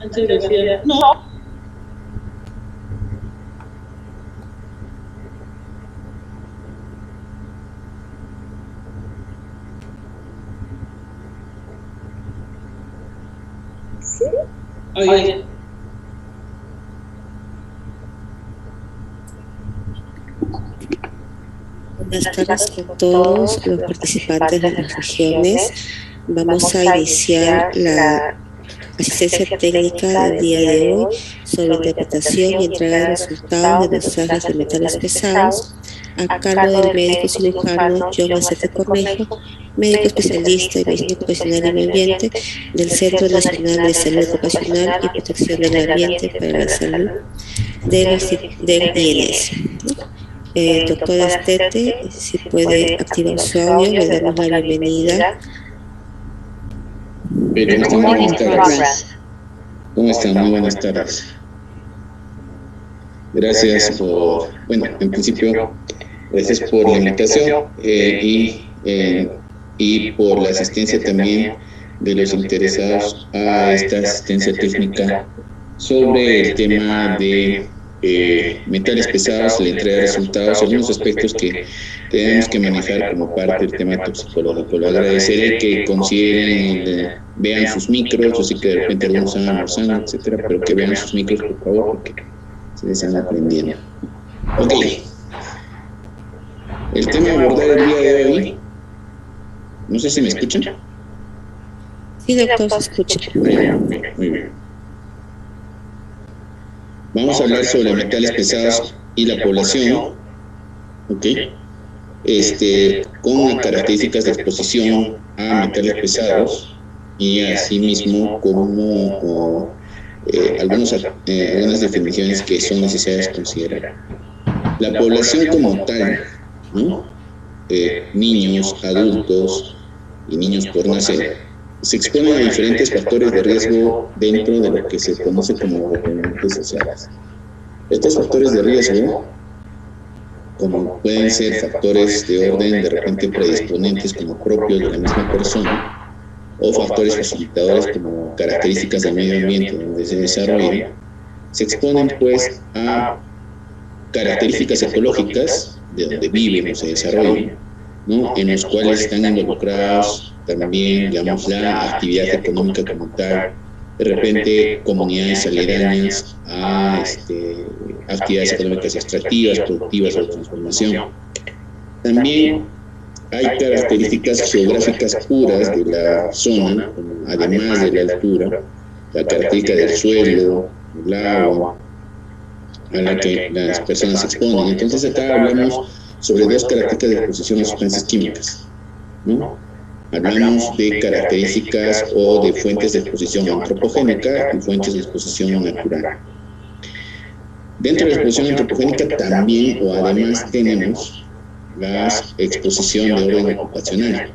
Antes decía, no. ¿Sí? Oye. Buenas tardes a todos los participantes de las regiones. Vamos a iniciar la asistencia técnica del día de hoy sobre interpretación y entrega de resultados de dosajes de metales pesados a cargo del médico cirujano John Acete Cornejo, médico especialista en medicina ocupacional y medio ambiente del Centro Nacional de Salud Ocupacional y Protección del Ambiente para la Salud del INS. Doctora Acete, si puede activar su audio, le damos la bienvenida. ¿Cómo están? Muy buenas tardes. ¿Cómo están? Muy buenas tardes. Gracias por, bueno, en principio, gracias por la invitación y por la asistencia también de los interesados a esta asistencia técnica sobre el tema de metales pesados, la entrega de resultados, algunos aspectos que tenemos que manejar como parte del tema toxicológico. Le agradeceré que consideren, vean sus micros, yo sé que de repente algunos están almorzando, etcétera, pero que vean sus micros, por favor, porque se están aprendiendo. Ok. El tema a abordar el día de hoy, no sé si me escuchan. Sí, doctor, se escucha. Muy bien. Vamos a hablar sobre metales pesados y la población, ¿ok? Con características de exposición a metales pesados y asimismo como algunas definiciones que son necesarias considerar. La población como tal, ¿no? Niños, adultos y niños por nacer, se exponen a diferentes factores de riesgo dentro de lo que se conoce como determinantes sociales. Estos factores de riesgo, como pueden ser factores de orden de repente predisponentes como propios de la misma persona, o factores facilitadores como características del medio ambiente donde se desarrolla, se exponen pues a características ecológicas de donde viven o se desarrollan, ¿no? En los cuales están involucrados también, digamos, la actividad económica como tal, de repente comunidades aledañas a actividades económicas extractivas, productivas o de transformación. También hay características geográficas puras de la zona, además de la altura, la característica del suelo, el agua, a la que las personas se exponen. Entonces acá hablamos sobre dos características de exposición a sustancias químicas, ¿no? Hablamos de características o de fuentes de exposición antropogénica y fuentes de exposición natural. Dentro de la exposición antropogénica también o además tenemos la exposición de orden ocupacional.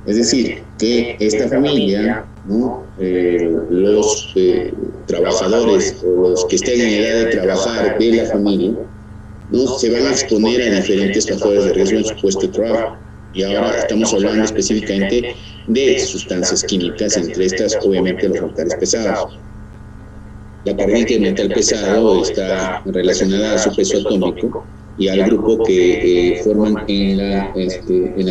Es decir, que esta familia, ¿no? Los trabajadores o los que estén en edad de trabajar de la familia, ¿no? Se van a exponer a diferentes factores de riesgo en su puesto de trabajo. Y ahora estamos hablando específicamente de sustancias químicas, entre estas obviamente los metales pesados. La característica del metal pesado está relacionada a su peso atómico y al grupo que forman en la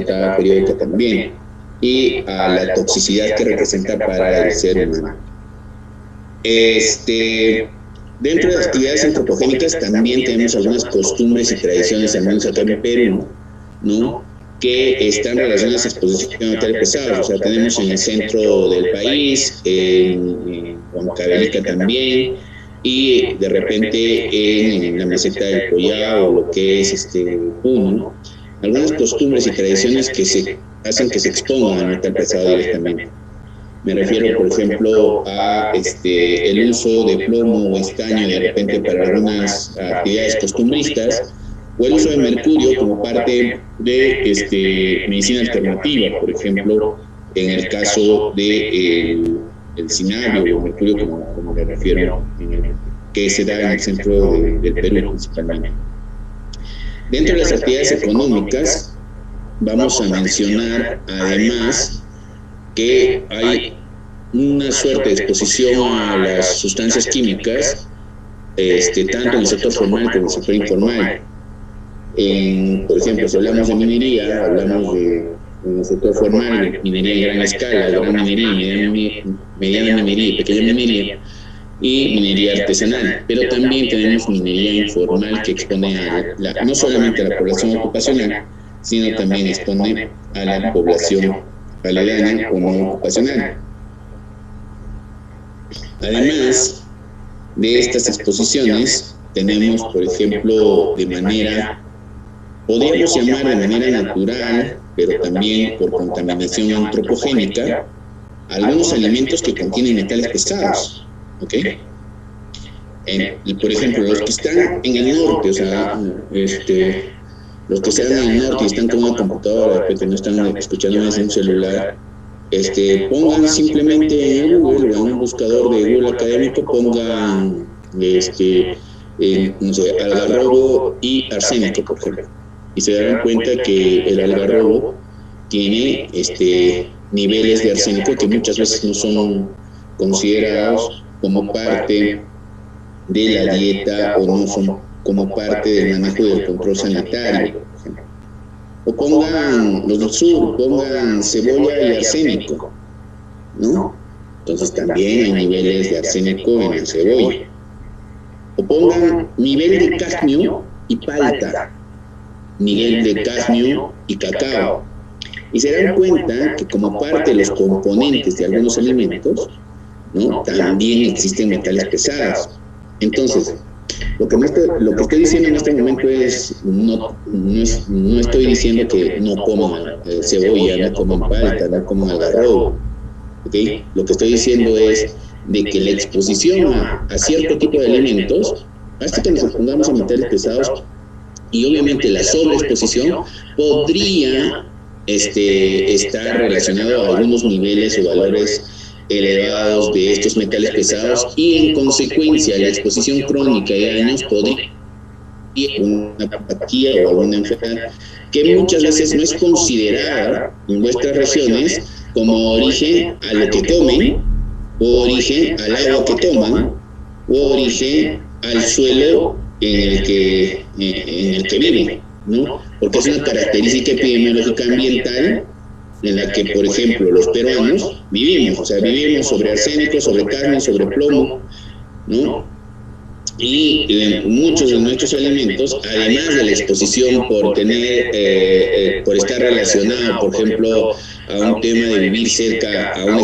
tabla periódica también, y a la toxicidad que representa para el ser humano. Dentro de las actividades antropogénicas también tenemos algunas costumbres y tradiciones, al menos acá en Perú, ¿no? Que están relacionadas a exposición a metales pesados. O sea, tenemos en el centro del país, en Huancavelica también, y de repente en la meseta del Collao, o lo que es Puno, algunas costumbres y tradiciones que se hacen que se expongan al metal pesado directamente. Me refiero, por ejemplo, a el uso de plomo o estaño de repente para algunas actividades costumbristas, o el uso de mercurio como parte de medicina alternativa, por ejemplo, en el caso de el cinabio o mercurio, como le refiero, que se da en el centro del Perú principalmente. Dentro de las actividades económicas, vamos a mencionar además que hay una suerte de exposición a las sustancias químicas, tanto en el sector formal como en el sector informal. Por ejemplo, si hablamos de minería, hablamos de en el sector formal, minería en gran escala, gran minería, mediana minería y pequeña minería, y minería artesanal. Pero también tenemos minería informal que expone no solamente a la población ocupacional, sino también expone a la población aledaña o no ocupacional. Además de estas exposiciones, tenemos, por ejemplo, podríamos llamar de manera natural, pero también por contaminación antropogénica, algunos alimentos que contienen metales pesados, ¿ok? Por ejemplo, los que están en el norte, o sea, los que están en el norte y están con una computadora, que no están escuchando más en un celular, pongan simplemente en Google o en un buscador de Google académico, pongan, no sé, algarrobo y arsénico, por ejemplo. Y se darán cuenta que el algarrobo tiene niveles de arsénico que muchas veces no son considerados como parte de la dieta o no son como parte del manejo del control sanitario, por ejemplo. O pongan los del sur, pongan cebolla y arsénico, ¿no? Entonces también hay niveles de arsénico en la cebolla. O pongan nivel de cadmio y palta, nivel de cadmio y cacao. Y se dan cuenta que como parte de los componentes de algunos alimentos, ¿no?, también existen metales pesados. Entonces, lo que estoy diciendo en este momento es, no estoy diciendo que no coman cebolla, no coman palta, no coman algarrobo, ¿okay? Lo que estoy diciendo es de que la exposición a cierto tipo de alimentos hace que nos expongamos a metales pesados, y obviamente la sobreexposición podría estar relacionado a algunos niveles o valores elevados de estos metales pesados, y en consecuencia la exposición crónica de años podría una apatía o alguna enfermedad que muchas veces no es considerada en vuestras regiones como origen a lo que comen, o origen al agua que toman, o origen al suelo en el que viven, ¿no? Porque es una característica epidemiológica ambiental en la que, por ejemplo, los peruanos vivimos sobre arsénico, sobre cadmio, sobre plomo, ¿no? Y muchos de nuestros alimentos, además de la exposición por estar relacionado, por ejemplo, a un tema de vivir cerca a una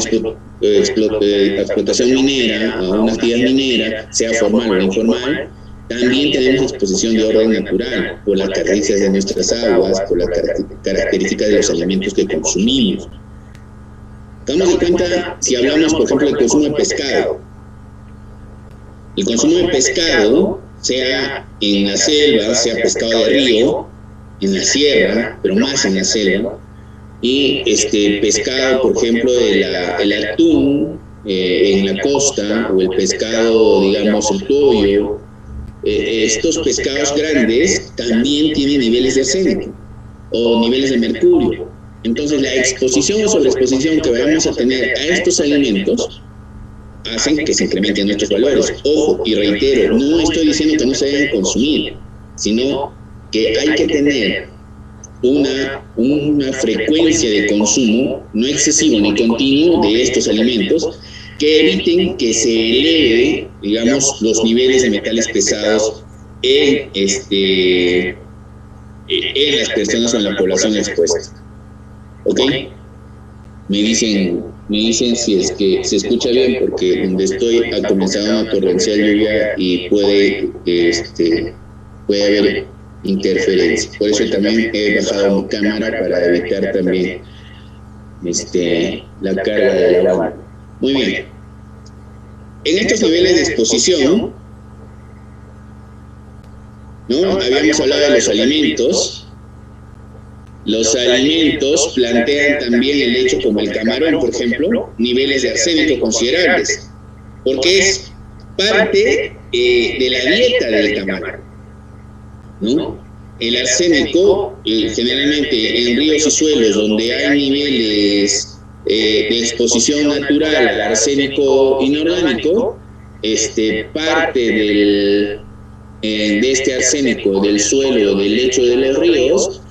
explotación minera, a una actividad minera, sea formal o informal, también tenemos exposición de orden natural por las características de nuestras aguas, por las características de los alimentos que consumimos. Damos de cuenta si hablamos, por ejemplo, del consumo de pescado. El consumo de pescado, sea en la selva, sea pescado de río, en la sierra, pero más en la selva, y pescado, por ejemplo, el atún en la costa, o el pescado, digamos, el pollo. Estos pescados grandes también tienen niveles de arsénico o niveles de mercurio. Entonces, la exposición o sobreexposición que vayamos a tener a estos alimentos hacen que se incrementen nuestros valores. Ojo, y reitero, no estoy diciendo que no se deben consumir, sino que hay que tener una frecuencia de consumo no excesivo ni continuo de estos alimentos, que eviten que se eleve, digamos, los niveles de metales pesados en las personas o en la población expuesta. ¿Ok? Me dicen si es que se escucha bien, porque donde estoy ha comenzado una torrencial lluvia y puede haber interferencia. Por eso también he bajado mi cámara para evitar también la carga de la banda. Muy bien. En estos niveles de exposición, ¿no?, habíamos hablado de los alimentos. Los alimentos plantean también el hecho, como el camarón, por ejemplo, niveles de arsénico considerables, porque es parte de la dieta del camarón, ¿no? El arsénico, generalmente en ríos y suelos donde hay niveles de exposición natural al arsénico inorgánico, parte de este arsénico del suelo o del lecho de los ríos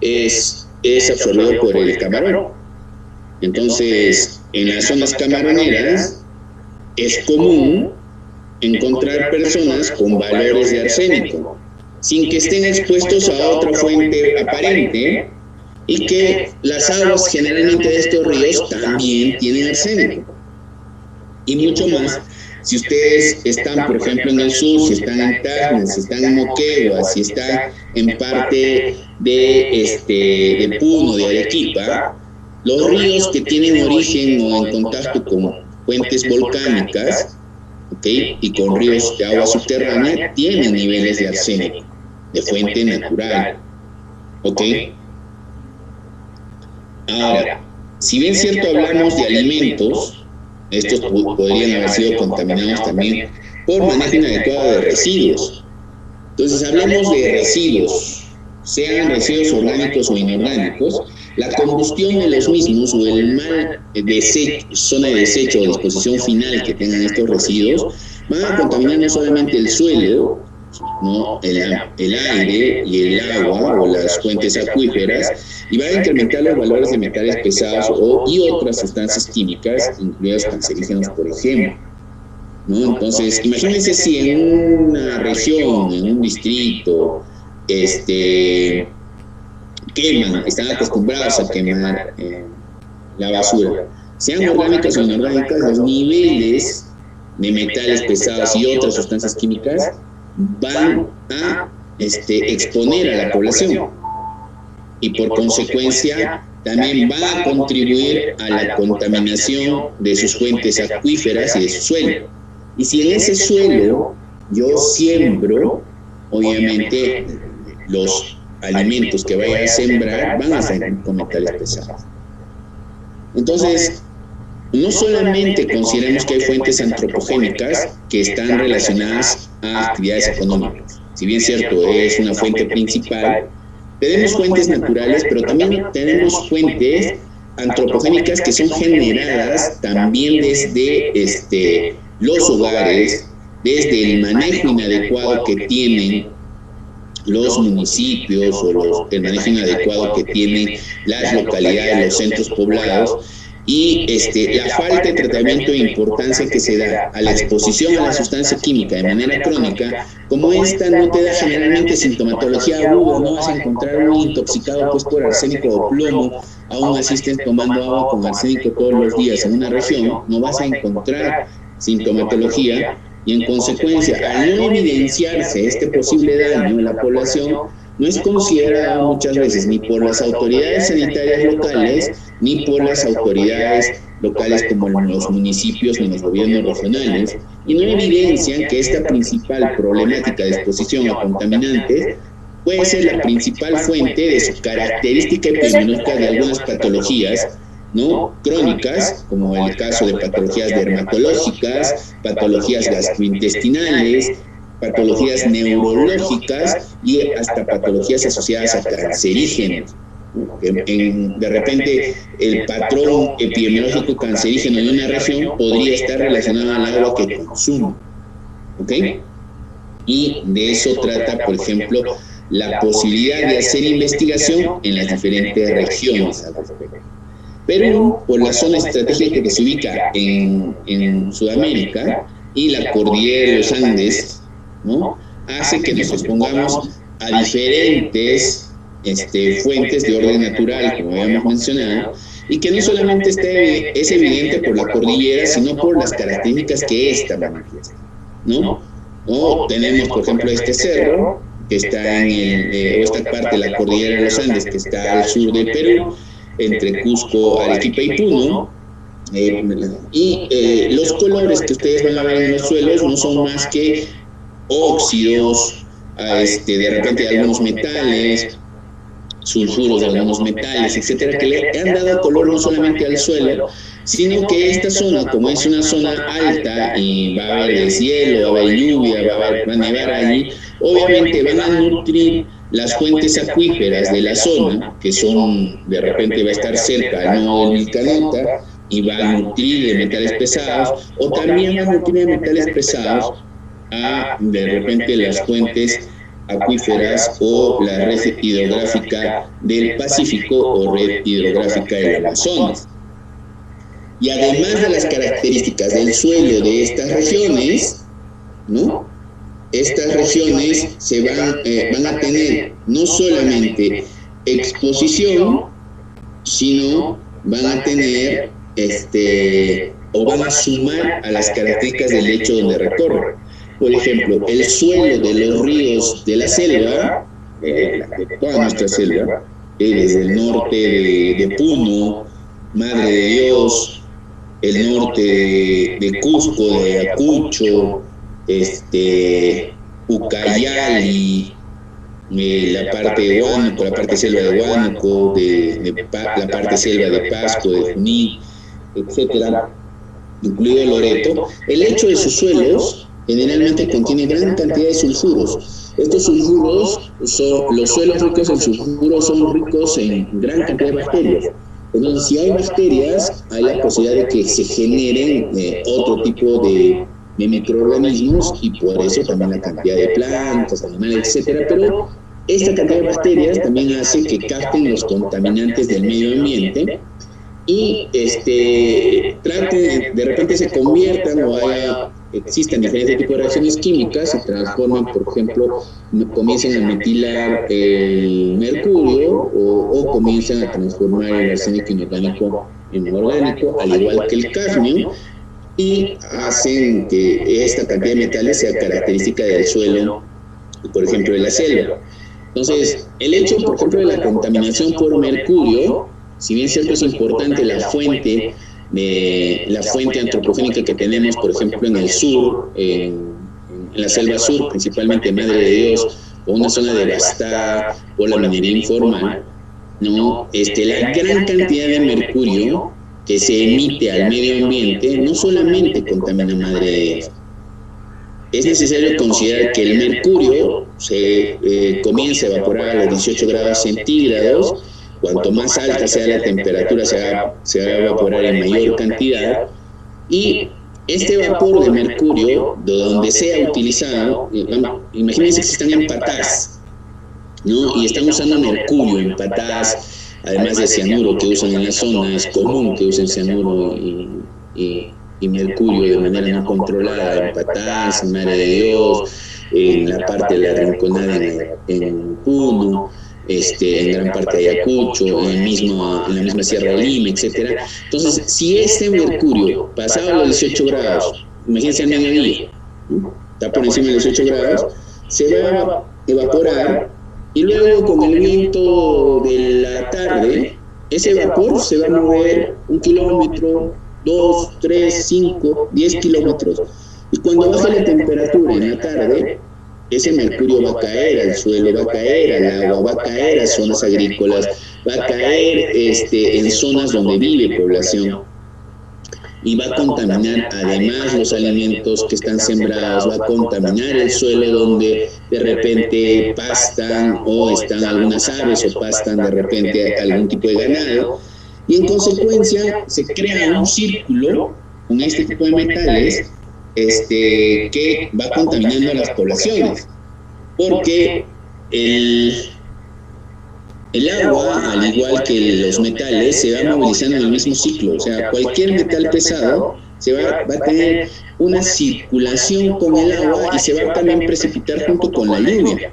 es absorbido por el camarón. Entonces, en las zonas camaroneras es común encontrar personas con valores de arsénico, sin que estén expuestos a otra fuente aparente, y que las aguas generalmente de estos ríos también tienen arsénico. Y mucho más, si ustedes están, por ejemplo, en el sur, si están en Tacna, si están en Moquegua, si están en parte de Puno, de Arequipa, los ríos que tienen origen o en contacto con fuentes volcánicas, ¿okay?, y con ríos de agua subterránea, tienen niveles de arsénico, de fuente natural. ¿Ok? Ahora, si bien es cierto hablamos de alimentos, estos podrían haber sido contaminados también por manejo inadecuado de residuos. Entonces, hablemos de residuos, sean residuos orgánicos o inorgánicos. La combustión de los mismos o el mal zona de desecho o disposición final que tengan estos residuos van a contaminar no solamente el suelo, ¿no?, el aire y el agua o las fuentes acuíferas, y van a incrementar los valores de metales pesados y otras sustancias químicas, incluidas cancerígenos, por ejemplo, ¿no? Entonces, imagínense si en una región, en un distrito, están acostumbrados a quemar la basura, sean orgánicas o inorgánicas, los niveles de metales pesados y otras sustancias químicas van a exponer a la población, y por consecuencia también va a contribuir a la contaminación de sus fuentes acuíferas y de su suelo. Y si en ese suelo yo siembro, obviamente los alimentos que vaya a sembrar van a ser con metales pesados. Entonces, no solamente consideremos que hay fuentes antropogénicas que están relacionadas a actividades económicas. Si bien es cierto, es una fuente principal, tenemos fuentes naturales, pero también tenemos fuentes antropogénicas que son generadas también desde los hogares, desde el manejo inadecuado que tienen los municipios o el manejo inadecuado que tienen las localidades, los centros poblados, y la falta de tratamiento e importancia que se da a la exposición a la sustancia química de manera crónica. Como esta no te da generalmente sintomatología aguda, no vas a encontrar un intoxicado pues por arsénico o plomo, aún así estén tomando agua con arsénico todos los días en una región, no vas a encontrar sintomatología, y en consecuencia, al no evidenciarse este posible daño en la población, no es considerado muchas veces ni por las autoridades sanitarias locales, ni por las autoridades locales como los municipios ni los gobiernos regionales, y no evidencian que esta principal problemática de exposición a contaminantes puede ser la principal fuente de su característica epidemiológica de algunas patologías, ¿no?, crónicas, como el caso de patologías dermatológicas, patologías gastrointestinales, patologías neurológicas y hasta patologías asociadas a cancerígenos. De repente, el patrón epidemiológico cancerígeno de una región podría estar relacionado al agua que consume. ¿Ok? Y de eso trata, por ejemplo, la posibilidad de hacer investigación en las diferentes regiones al respecto. Perú, por la zona estratégica que se ubica en Sudamérica y la cordillera de los Andes, ¿no?, hace que nos expongamos a diferentes fuentes de orden natural, como habíamos mencionado, y que no solamente es evidente por la cordillera, sino por las características que ésta manifiesta, ¿no? O tenemos, por ejemplo, este cerro, que está o esta parte de la cordillera de los Andes, que está al sur del Perú, entre Cusco, Arequipa y Puno, y los colores que ustedes van a ver en los suelos no son más que óxidos, de repente algunos metales, sulfuros de algunos metales, etcétera, que le han dado color no solamente al suelo, sino que esta zona, como es una zona alta y va a haber deshielo, va a haber lluvia, va a nevar allí, obviamente van a nutrir las fuentes acuíferas de la zona, que son, de repente va a estar cerca al nodo del Vilcanota, y va a nutrir de metales pesados, o también va a nutrir de metales pesados a, de repente, las fuentes acuíferas o la red hidrográfica del Pacífico o red hidrográfica del Amazonas. Y además de las características del suelo de estas regiones, ¿no? Estas regiones se van a tener no solamente exposición, sino van a tener o van a sumar a las características del lecho donde recorre. Por ejemplo, el suelo de los ríos de la selva, de toda nuestra selva, desde el norte de Puno, Madre de Dios, el norte de Cusco, de Ayacucho, Ucayali, la parte de Huánuco, la parte selva de Huánuco, la parte selva de Pasco, de Junín, etcétera, incluido Loreto. El lecho de sus suelos generalmente contiene gran cantidad de sulfuros. Estos sulfuros los suelos ricos en sulfuros son ricos en gran cantidad de bacterias. Entonces, si hay bacterias, hay la posibilidad de que se generen otro tipo de microorganismos, y por eso también la cantidad de plantas, animales, etcétera. Pero esta cantidad de bacterias también hace que capten los contaminantes del medio ambiente y traten, de repente se conviertan o existan diferentes tipos de reacciones químicas, se transforman, por ejemplo, comiencen a metilar el mercurio o comienzan a transformar el arsénico inorgánico en orgánico, al igual que el cadmio, y hacen que esta cantidad de metales sea característica del suelo, por ejemplo, de la selva. Entonces, el hecho, por ejemplo, de la contaminación por mercurio, si bien cierto es importante la fuente antropogénica que tenemos, por ejemplo, en el sur, en la selva sur, principalmente Madre de Dios, o una zona devastada por la minería informal, ¿no? La gran cantidad de mercurio que se emite al medio ambiente no solamente contamina Madre de Dios. Es necesario considerar que el mercurio se comienza a evaporar a los 18 grados centígrados. Cuanto más alta sea la temperatura, se va a evaporar en mayor cantidad, y este vapor de mercurio, de donde sea utilizado, imagínense que están en patás, ¿no? Y están usando mercurio en patás, además de cianuro que usan en la zona. Es común que usen cianuro y mercurio de manera no controlada en patás, en Madre de Dios, en la parte de la Rinconada en Puno, en gran parte de Ayacucho, en la misma Sierra de Lima, etcétera. Entonces, si este mercurio pasado los 18 grados, imagínense al mediodía, ¿no? Está por encima de los 18 grados, se va a evaporar, y luego con el viento de la tarde, ese vapor se va a mover 1 kilómetro, 2, 3, 5, 10 kilómetros. Y cuando baje la temperatura en la tarde, ese mercurio va a caer al suelo, va a caer al agua, va a caer a zonas agrícolas, va a caer en zonas donde vive población, y va a contaminar además los alimentos que están sembrados, va a contaminar el suelo donde de repente pastan o están algunas aves, o pastan de repente algún tipo de ganado, y en consecuencia se crea un círculo con este tipo de metales que va contaminando a las poblaciones, porque el agua, al igual que los metales, se va movilizando en el mismo ciclo. O sea, cualquier metal pesado va a tener una circulación con el agua y se va a también precipitar junto con la lluvia.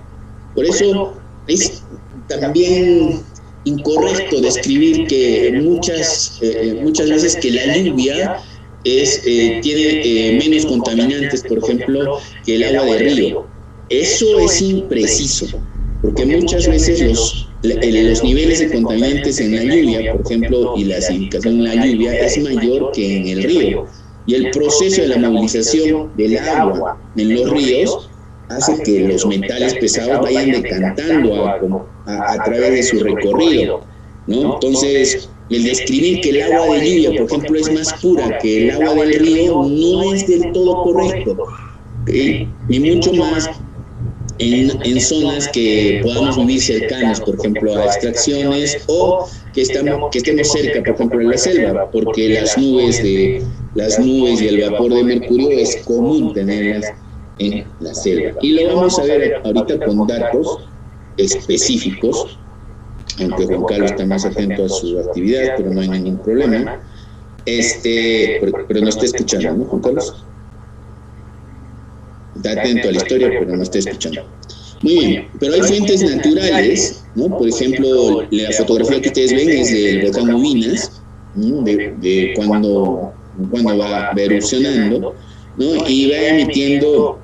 Por eso es también incorrecto describir que muchas veces que la lluvia tiene menos contaminantes, por ejemplo, que el agua de río. Eso es impreciso, porque muchas veces los niveles de contaminantes en la lluvia, por ejemplo, y la acidificación en la lluvia es mayor que en el río. Y el proceso de la movilización del agua en los ríos hace que los metales pesados vayan decantando a través de su recorrido, ¿no? Entonces, el describir que el agua de lluvia, por ejemplo, es más pura que el agua del río no es del todo correcto, ¿okay? Y mucho más en zonas que podamos vivir cercanos, por ejemplo, a extracciones, o que estemos cerca, por ejemplo, de la selva, porque las nubes y el vapor de mercurio es común tenerlas en la selva. Y lo vamos a ver ahorita con datos específicos, aunque Juan Carlos está más atento a su actividad, pero no hay ningún problema. Pero no está escuchando, ¿no, Juan Carlos? Está atento a la historia, pero no está escuchando. Muy bien, pero hay fuentes naturales, ¿no? Por ejemplo, la fotografía que ustedes ven es del volcán Ubinas, ¿no? de cuando va erupcionando, ¿no? Y va emitiendo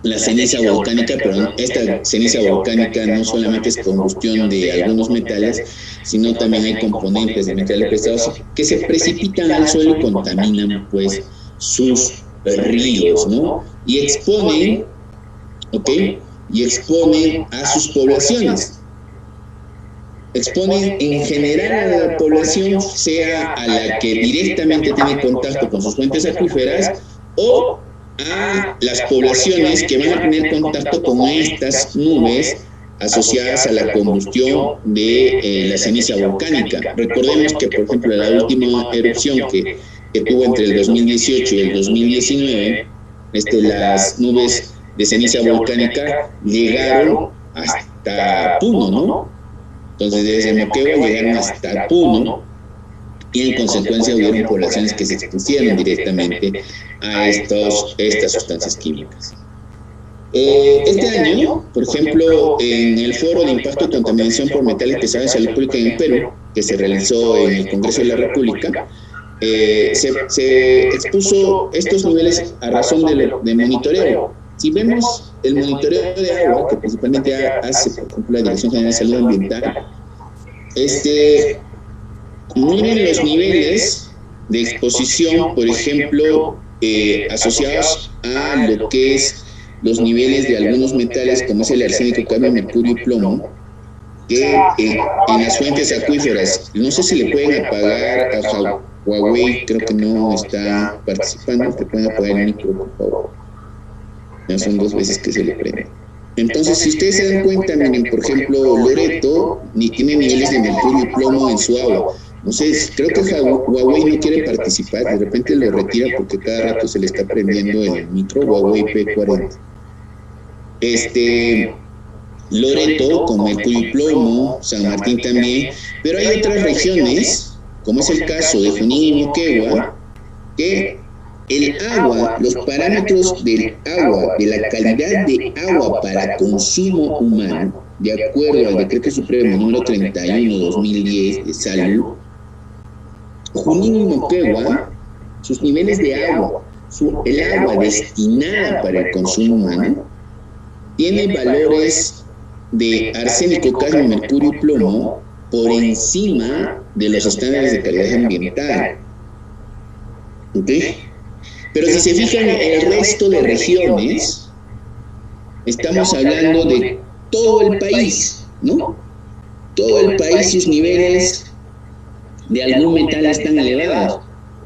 la ceniza volcánica, pero esta ceniza volcánica no solamente es combustión de algunos metales, sino también hay componentes de metales pesados que se precipitan al suelo y contaminan, pues, sus ríos, ¿no? Y exponen, ¿ok? Y exponen a sus poblaciones. Exponen en general a la población, sea a la que directamente tiene contacto con sus fuentes acuíferas o a las poblaciones que van a tener contacto con estas nubes asociadas a la combustión de la ceniza volcánica. Recordemos que, por ejemplo, la última erupción que tuvo entre el 2018 y el 2019, las nubes de ceniza volcánica llegaron hasta Puno, ¿no? Entonces, desde Moquegua llegaron hasta Puno y en consecuencia hubieron poblaciones que se expusieron directamente a estas sustancias químicas. Este año, por ejemplo, en el Foro de Impacto y Contaminación por Metales Pesados en Salud Pública en el Perú, que se realizó en el Congreso de la República, se expuso estos niveles a razón de monitoreo. Si vemos el monitoreo de agua, que principalmente hace, por ejemplo, la Dirección General de Salud Ambiental, miren los niveles de exposición, por ejemplo, asociados a lo que es los niveles de algunos metales, como es el arsénico, cadmio, mercurio y plomo, que en las fuentes acuíferas, no sé si le pueden apagar a Huawei, creo que no está participando, te pueden apagar el micro, por favor. Ya son 2 veces que se le prende. Entonces, si ustedes se dan cuenta, miren, por ejemplo, Loreto tiene niveles de mercurio y plomo en su agua. No sé, creo que Huawei no quiere participar, de repente lo retira porque cada rato se le está prendiendo el micro, Huawei P40. Loreto con mercurio y plomo, San Martín también, pero hay otras regiones, como es el caso de Junín y Moquegua, que el agua, los parámetros del agua, de la calidad de agua para consumo humano, de acuerdo al Decreto Supremo número 31/2010 de Salud, Junín y Moquegua, sus niveles de agua, el agua destinada para el consumo humano, tiene valores de arsénico, cadmio, mercurio y plomo por encima de los estándares de calidad ambiental. ¿Ok? Pero si se fijan en el resto de regiones, estamos hablando de todo el país, ¿no? Todo el país, sus niveles de algún metal están elevados.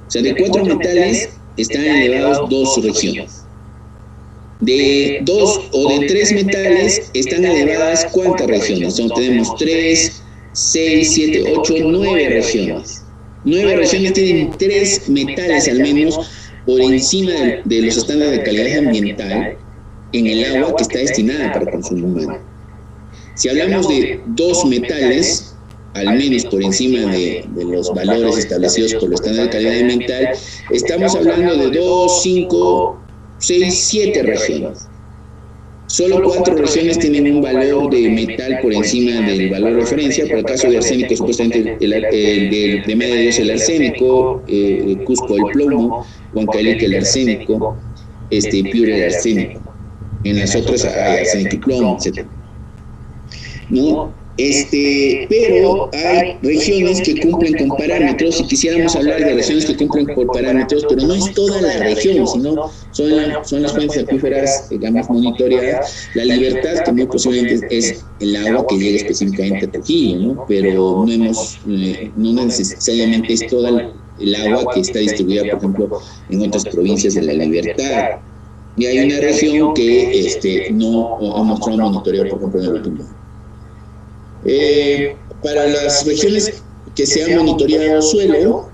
O sea, de 4 metales están elevados 2 regiones. De 2 o de 3 metales están elevadas ¿cuántas regiones? Entonces tenemos 3, 6, 7, 8, 9 regiones. 9 regiones tienen 3 metales al menos por encima de los estándares de calidad ambiental en el agua que está destinada para consumo humano. Si hablamos de 2 metales, al menos por encima de los valores establecidos por los estándares de calidad ambiental, estamos hablando de 2, 5, 6, 7 regiones. Solo 4 regiones tienen un valor de metal por encima del valor de referencia. Por el caso de arsénico, supuestamente de Medio de Dios el arsénico, Cusco el plomo, Huancavelica el arsénico, Piura el arsénico. En las otras hay arsénico y plomo, etc. ¿No? Pero hay regiones que cumplen con parámetros, y quisiéramos hablar de regiones que cumplen por parámetros, pero no es toda la región, sino son las fuentes acuíferas, digamos, monitoreadas. La Libertad, que muy posiblemente es el agua que llega específicamente a Trujillo, ¿no? Pero no necesariamente es toda el agua que está distribuida, por ejemplo, en otras provincias de la Libertad. Y hay una región que no ha mostrado monitoreo, por ejemplo, en el último año. Para las regiones que se ha monitoreado suelo,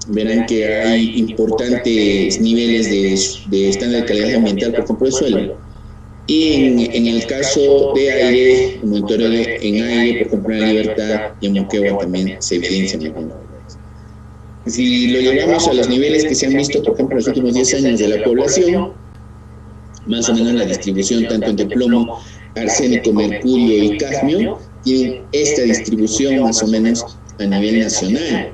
verán que hay importantes niveles de estándar de calidad ambiental, por ejemplo, de suelo. Y en el caso de aire, el monitoreo en aire, por ejemplo, en La Libertad y en Moquegua también se evidencian algunos valores. Si lo llevamos a los niveles que se han visto, por ejemplo, en los últimos 10 años de la población, más o menos la distribución tanto entre plomo, arsénico, mercurio y cadmio, tienen esta distribución más o menos a nivel nacional,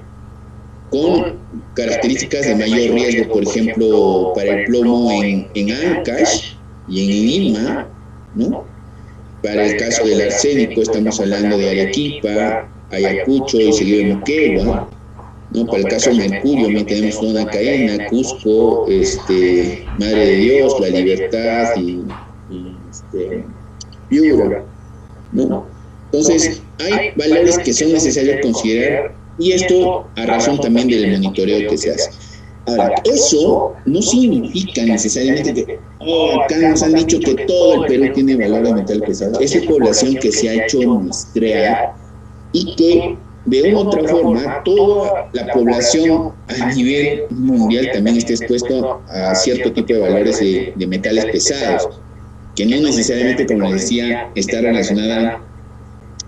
con características de mayor riesgo, por ejemplo, para el plomo en Ancash y en Lima, ¿no? Para el caso del arsénico estamos hablando de Arequipa, Ayacucho y seguido de Moquegua, ¿no? Para el caso del mercurio también tenemos una cadena, Cusco, Madre de Dios, La Libertad y Piura, ¿no? Entonces, hay valores que son necesarios considerar, y esto a razón también del monitoreo que se hace. Ahora, eso no significa necesariamente que acá nos han dicho que todo el Perú tiene valor ambiental pesado. Es la población que se ha hecho muestrear y que de otra forma toda la población a nivel mundial también está expuesto a cierto tipo de valores de metales pesados, que no necesariamente, como les decía, está relacionada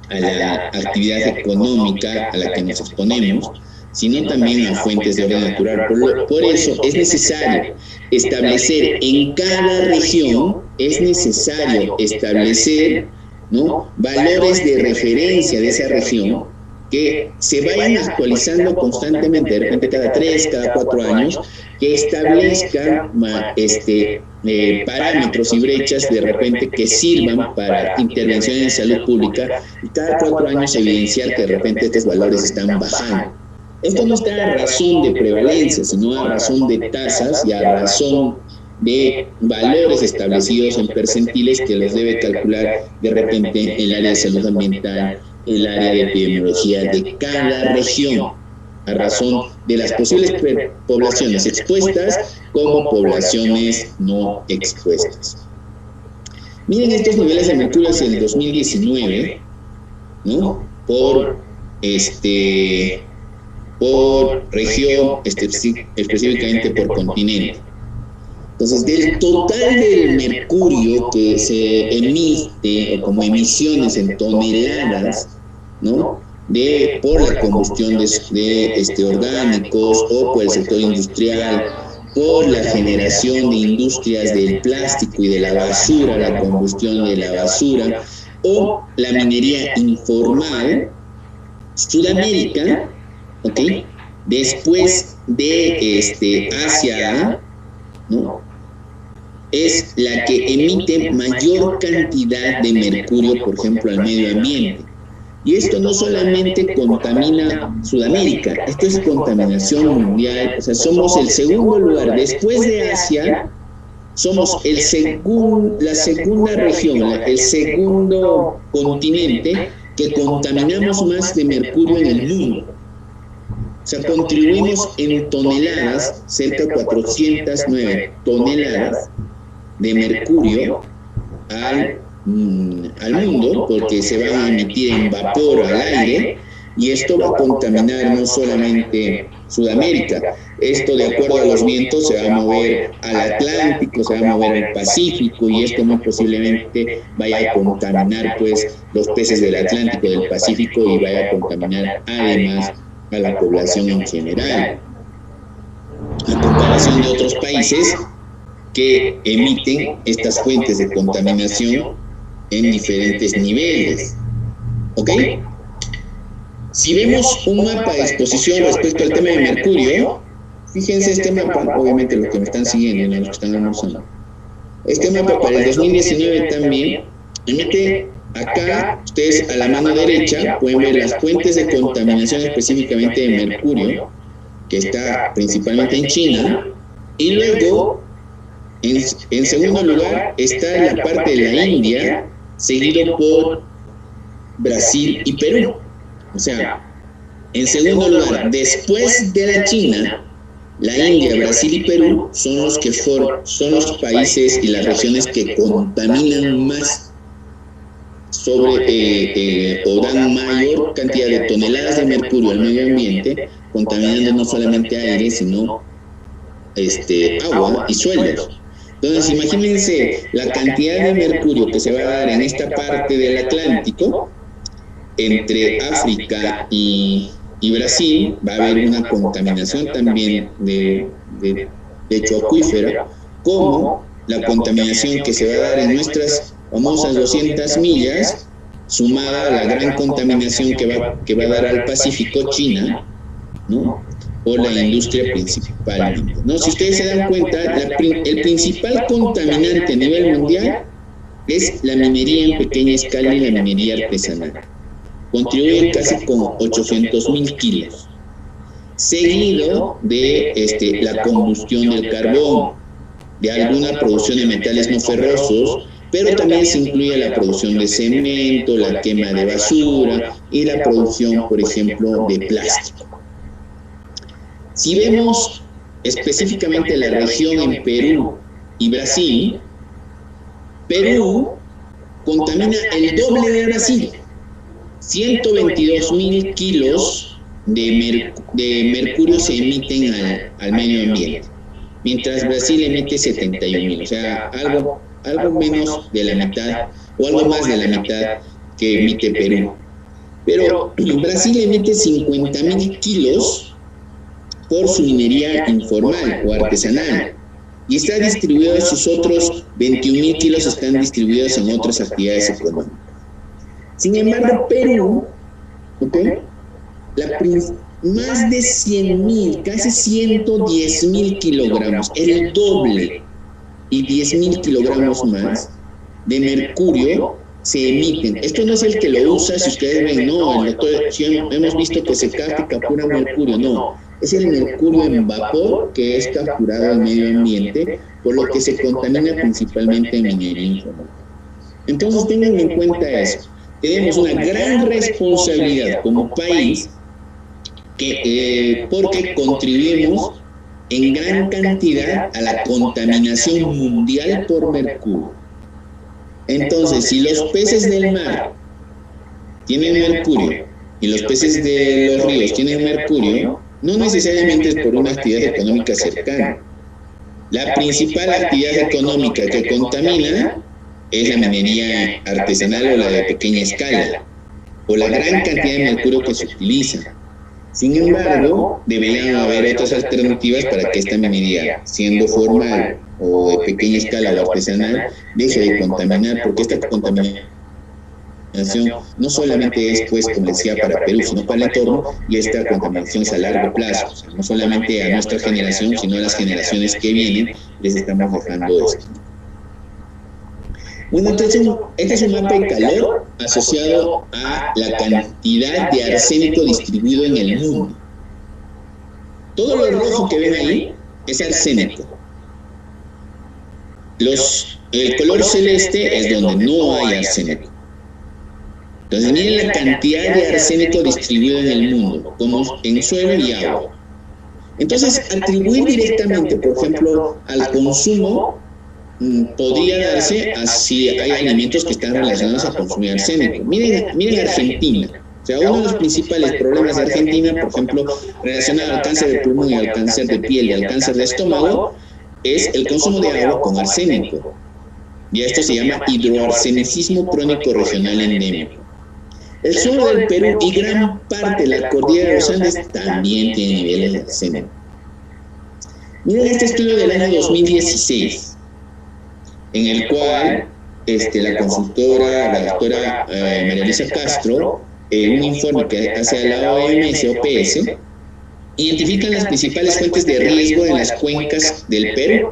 a la actividad económica a la que nos exponemos, sino también a fuentes de orden natural. Por eso es necesario establecer en cada región, ¿no?, valores de referencia de esa región que se vayan actualizando constantemente, de repente cada 3, cada 4 años, que establezcan parámetros y brechas de repente que sirvan para intervenciones en salud pública, y cada 4 años evidenciar que de repente estos valores están bajando. Esto no está a razón de prevalencia, sino a razón de tasas y a razón de valores establecidos en percentiles que los debe calcular de repente el área de salud ambiental, el área de epidemiología de cada región, a razón de las posibles poblaciones expuestas como poblaciones no expuestas. Miren estos niveles de mercurio hacia el 2019, ¿no?, por región, específicamente por continente. Entonces, del total del mercurio que se emite como emisiones en toneladas, ¿no?, por la combustión de orgánicos o por el sector industrial, por la generación de industrias del plástico y de la basura, la combustión de la basura, o la minería informal, Sudamérica, ¿ok?, después de Asia, ¿no?, es la que emite mayor cantidad de mercurio, por ejemplo, al medio ambiente. Y esto no solamente contamina Sudamérica, esto es contaminación mundial. O sea, somos el segundo lugar, después de Asia, somos la segunda región, el segundo continente que contaminamos más de mercurio en el mundo. O sea, contribuimos en toneladas, cerca de 409 toneladas de mercurio al mundo, porque se va a emitir en vapor al aire, y esto va a contaminar no solamente Sudamérica. Esto, de acuerdo a los vientos, se va a mover al Atlántico, se va a mover al Pacífico, y esto muy posiblemente vaya a contaminar pues los peces del Atlántico, del Pacífico, y vaya a contaminar además a la población en general, a comparación de otros países que emiten estas fuentes de contaminación en diferentes niveles. ¿Ok? Si vemos un mapa de exposición respecto al tema de mercurio, fíjense este mapa, obviamente los que me están siguiendo, no los que están almorzando. Este mapa para el 2019 también emite Acá, ustedes a la mano derecha pueden ver las fuentes de contaminación específicamente de mercurio, que está principalmente en China, y luego, en segundo lugar, está la parte de la India, seguido por Brasil y Perú. O sea, en segundo lugar, después de la China, la India, Brasil y Perú son los países y las regiones que contaminan más o dan mayor cantidad de toneladas de mercurio al medio ambiente, contaminando no solamente aire, sino agua y suelos. Entonces, imagínense la cantidad de mercurio que se va a dar en esta parte del Atlántico, entre África y Brasil. Va a haber una contaminación también de hecho acuífera, como la contaminación que se va a dar en nuestras famosas 200 millas, sumada a la gran contaminación que va a dar al Pacífico China, ¿no?, por la industria principalmente, ¿no? Si ustedes se dan cuenta, el principal contaminante a nivel mundial es la minería en pequeña escala y la minería artesanal. Contribuye casi con 800.000 kilos, seguido de la combustión del carbón, de alguna producción de metales no ferrosos, pero también se incluye la producción de cemento, la quema de basura y la producción, por ejemplo, de plástico. Si vemos específicamente la región en Perú y Brasil, Perú contamina el doble de Brasil. 122.000 kilos de mercurio se emiten al medio ambiente, mientras Brasil emite 71.000, o sea, algo menos de la mitad, o algo más de la mitad que emite Perú. Pero Brasil emite 50.000 kilos por su minería informal o artesanal, y está distribuido, sus otros 21.000 kilos están distribuidos en otras actividades económicas. Sin embargo, Perú, más de 100.000, casi 110.000 kilogramos, el doble y 10.000 kilogramos más de mercurio se emiten. Esto no es el que lo usa, si ustedes ven, no, hemos visto que se capta y captura mercurio, no. Es el mercurio en vapor que es capturado al medio ambiente, por lo que se contamina principalmente en minería informal. Entonces tengan en cuenta eso. Tenemos una gran responsabilidad como país porque contribuimos en gran cantidad a la contaminación mundial por mercurio. Entonces, si los peces del mar tienen mercurio y los peces de los ríos tienen mercurio, no necesariamente es por una actividad económica cercana. La principal actividad económica que contamina es la minería artesanal o la de pequeña escala, o la gran cantidad de mercurio que se utiliza. Sin embargo, deberían haber otras alternativas para que esta minería, siendo formal o de pequeña escala o artesanal, deje de contaminar, porque esta contaminación no solamente es, pues, como decía, para Perú, sino para el entorno, y esta contaminación es a largo plazo. O sea, no solamente a nuestra generación, sino a las generaciones que vienen, les estamos dejando esto. Bueno, entonces, este es un mapa de calor asociado a la cantidad de arsénico distribuido en el mundo. Todo lo rojo que ven ahí es arsénico. El color celeste es donde no hay arsénico. Entonces, miren la cantidad de arsénico distribuido en el mundo, como en suelo y agua. Entonces, atribuir directamente, por ejemplo, al consumo podría darse a si hay alimentos que están relacionados a consumir arsénico. Miren Argentina. O sea, uno de los principales problemas de Argentina, por ejemplo, relacionado al cáncer de pulmón y al cáncer de piel y al cáncer de estómago, es el consumo de agua con arsénico. Y esto se llama hidroarsenicismo crónico regional endémico. El sur del Perú y gran parte de la cordillera de los Andes también tiene niveles de arsénico. Miren este estudio del año 2016, en el cual la consultora, la doctora María Luisa Castro, un informe que hace a la OMS, identifican las principales fuentes de riesgo en las cuencas del Perú,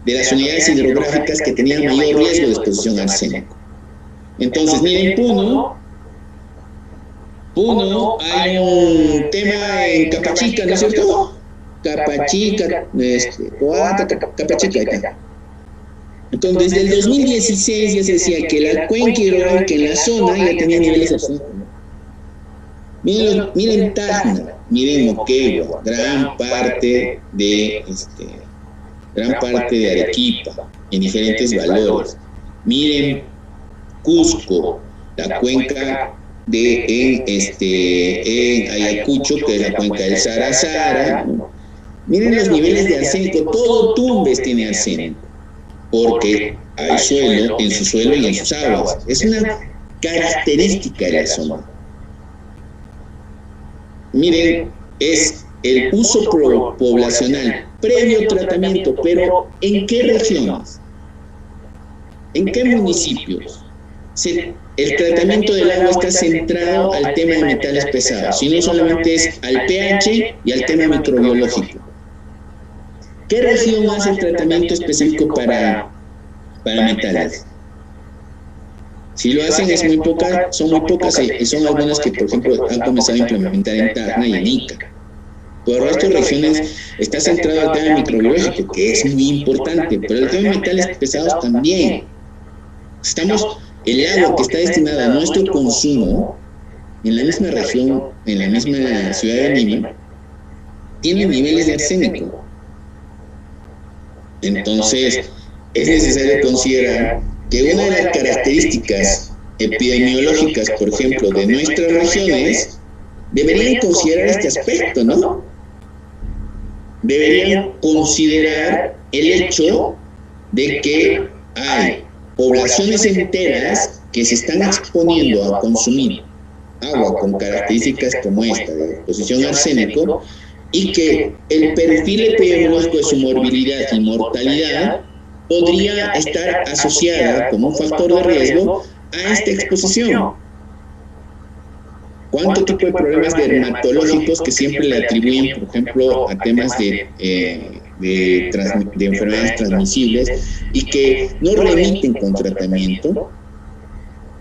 de las unidades hidrográficas que tenían mayor riesgo de exposición a arsénico. Entonces, miren, Puno, hay un tema en Capachica, ¿no es cierto? Capachica, Coata, Capachica, ahí está. Entonces, desde el 2016 ya se decía que la cuenca hidrográfica en la zona ya tenía niveles arsénicos. Miren Tacna, miren Moquegua, gran parte de Arequipa, en diferentes valores. Miren Cusco, la cuenca en Ayacucho, que es la cuenca del Sahara. Miren los niveles de arsénico, todo Tumbes tiene arsénico, porque hay suelo, en su suelo y en sus aguas. Es una característica de la zona. Miren, es el uso poblacional previo tratamiento, pero ¿en qué regiones? ¿En qué municipios? El tratamiento del agua está centrado al tema de metales pesados, sino solamente es al pH y al tema microbiológico. ¿Qué región hace el tratamiento específico para metales? Si lo hacen son muy pocas y son algunas que, por ejemplo, han comenzado a implementar en Tacna y en Ica. Por el resto de regiones está centrado al tema microbiológico, que es muy importante, pero el tema de metales pesados también. El agua que está destinada a nuestro consumo en la misma región, en la misma ciudad de Lima, tiene niveles de arsénico. Entonces, es necesario considerar que una de las características epidemiológicas, por ejemplo, de nuestras regiones, deberían considerar este aspecto, ¿no? Deberían considerar el hecho de que hay poblaciones enteras que se están exponiendo a consumir agua con características como esta, de exposición a arsénico, y que el perfil epidemiológico de su morbilidad y mortalidad podría estar asociada como un factor de riesgo a esta exposición. ¿Cuánto tipo de problemas dermatológicos que siempre le atribuyen, por ejemplo, a temas de enfermedades transmisibles y que no remiten con tratamiento,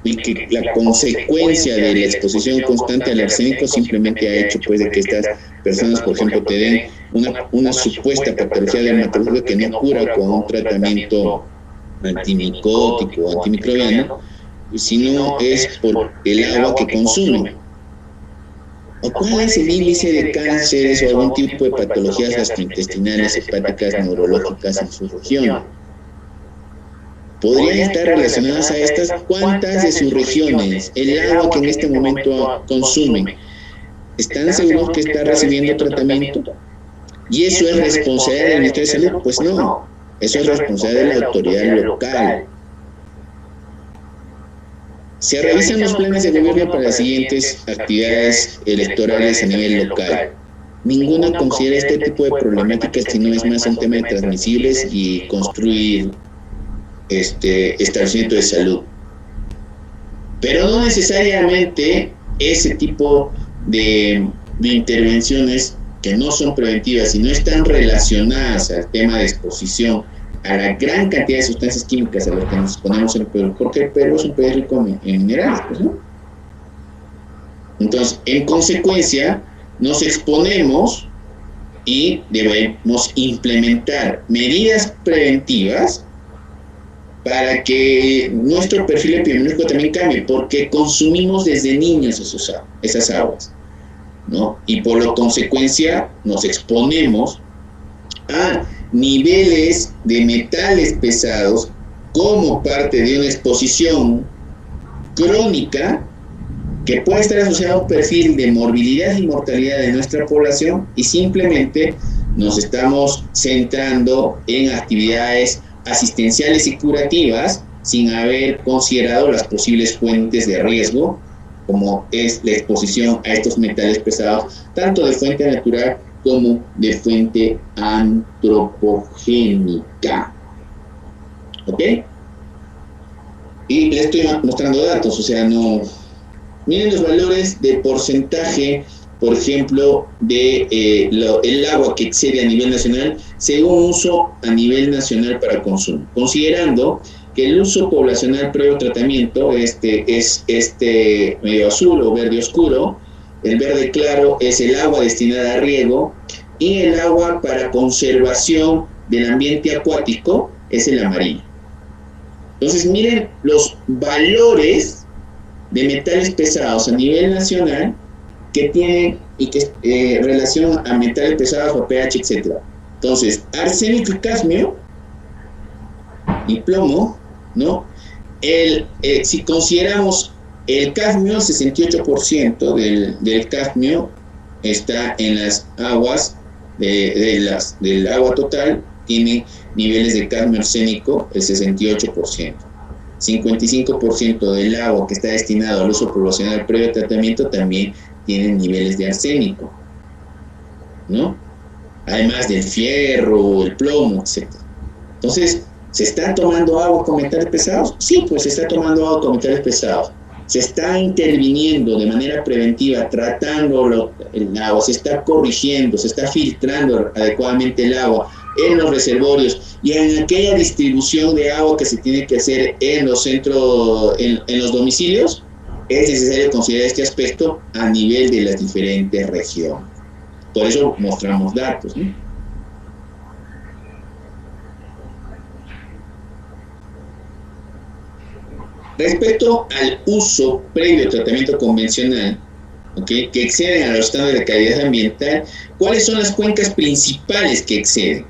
y que la consecuencia de la exposición constante al arsénico simplemente ha hecho pues de que estas personas, por ejemplo, te den una supuesta patología dermatológica que no cura con un tratamiento antimicótico o antimicrobiano, sino es por el agua que consumen? ¿O cuál es el índice de cánceres o algún tipo de patologías gastrointestinales, hepáticas, neurológicas en su región? ¿Podrían estar relacionadas a estas? ¿Cuántas de sus regiones, el agua que en este momento consumen, están seguros que está recibiendo tratamiento? ¿Y eso es responsabilidad del Ministerio de Salud? Pues no, eso es responsabilidad de la autoridad local. Se revisan los planes de gobierno para las siguientes actividades electorales a nivel local. Ninguna considera este tipo de problemáticas, sino es más un tema de transmisibles y construir establecimiento de salud. Pero no necesariamente ese tipo de intervenciones que no son preventivas y no están relacionadas al tema de exposición a la gran cantidad de sustancias químicas a las que nos exponemos en el Perú, porque el Perú es un país rico en minerales, pues, ¿no? Entonces, en consecuencia, nos exponemos y debemos implementar medidas preventivas para que nuestro perfil epidemiológico también cambie, porque consumimos desde niños esas aguas, ¿no? Y por lo consecuencia nos exponemos a niveles de metales pesados como parte de una exposición crónica que puede estar asociada a un perfil de morbilidad y mortalidad de nuestra población, y simplemente nos estamos centrando en actividades asistenciales y curativas sin haber considerado las posibles fuentes de riesgo, como es la exposición a estos metales pesados, tanto de fuente natural como de fuente antropogénica. ¿Ok? Y les estoy mostrando datos, o sea, no... Miren los valores de porcentaje, por ejemplo, de el agua que excede a nivel nacional según uso a nivel nacional para consumo, considerando que el uso poblacional previo tratamiento es medio azul o verde oscuro, el verde claro es el agua destinada a riego y el agua para conservación del ambiente acuático es el amarillo. Entonces miren los valores de metales pesados a nivel nacional que tienen y que relación a metales pesados o pH, etc. Entonces, arsénico y cadmio y plomo, ¿no? Si consideramos el cadmio, el 68% del cadmio está en las aguas del agua total, tiene niveles de cadmio arsénico el 68%. 55% del agua que está destinado al uso poblacional previo tratamiento también tiene niveles de arsénico, ¿no? Además del fierro, el plomo, etc. Entonces, ¿se está tomando agua con metales pesados? Sí, pues se está tomando agua con metales pesados. Se está interviniendo de manera preventiva, tratando el agua, se está corrigiendo, se está filtrando adecuadamente el agua en los reservorios y en aquella distribución de agua que se tiene que hacer en los centros, en los domicilios. Es necesario considerar este aspecto a nivel de las diferentes regiones. Por eso mostramos datos, ¿no? Respecto al uso previo de tratamiento convencional, ¿okay?, que exceden a los estándares de calidad ambiental, ¿cuáles son las cuencas principales que exceden?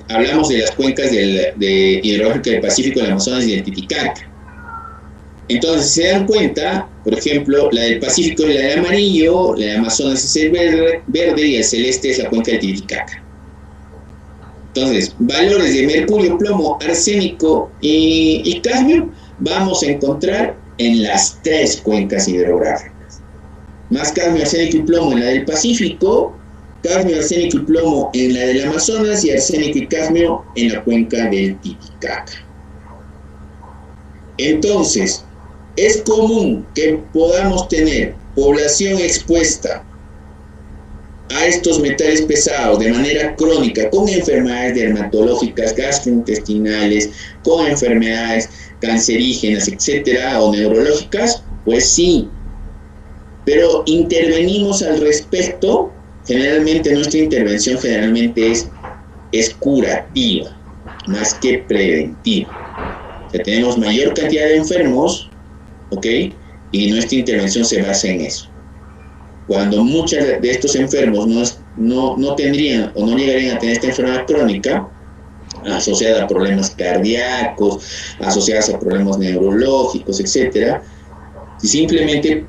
Hablamos de las cuencas hidrológicas del Pacífico, del Amazonas y del Titicaca. Entonces, si se dan cuenta, por ejemplo, la del Pacífico es la del amarillo, la del Amazonas es el verde y el celeste es la cuenca del Titicaca. Entonces, valores de mercurio, plomo, arsénico y cadmio vamos a encontrar en las tres cuencas hidrográficas. Más cadmio, arsénico y plomo en la del Pacífico, cadmio, arsénico y plomo en la del Amazonas y arsénico y cadmio en la cuenca del Titicaca. Entonces, es común que podamos tener población expuesta a estos metales pesados de manera crónica, con enfermedades dermatológicas, gastrointestinales, con enfermedades cancerígenas, etcétera, o neurológicas. Pues sí, pero intervenimos al respecto. Generalmente nuestra intervención es curativa, más que preventiva. O sea, tenemos mayor cantidad de enfermos, ¿ok? Y nuestra intervención se basa en eso. Cuando muchos de estos enfermos no tendrían o no llegarían a tener esta enfermedad crónica, asociada a problemas cardíacos, asociadas a problemas neurológicos, etcétera, simplemente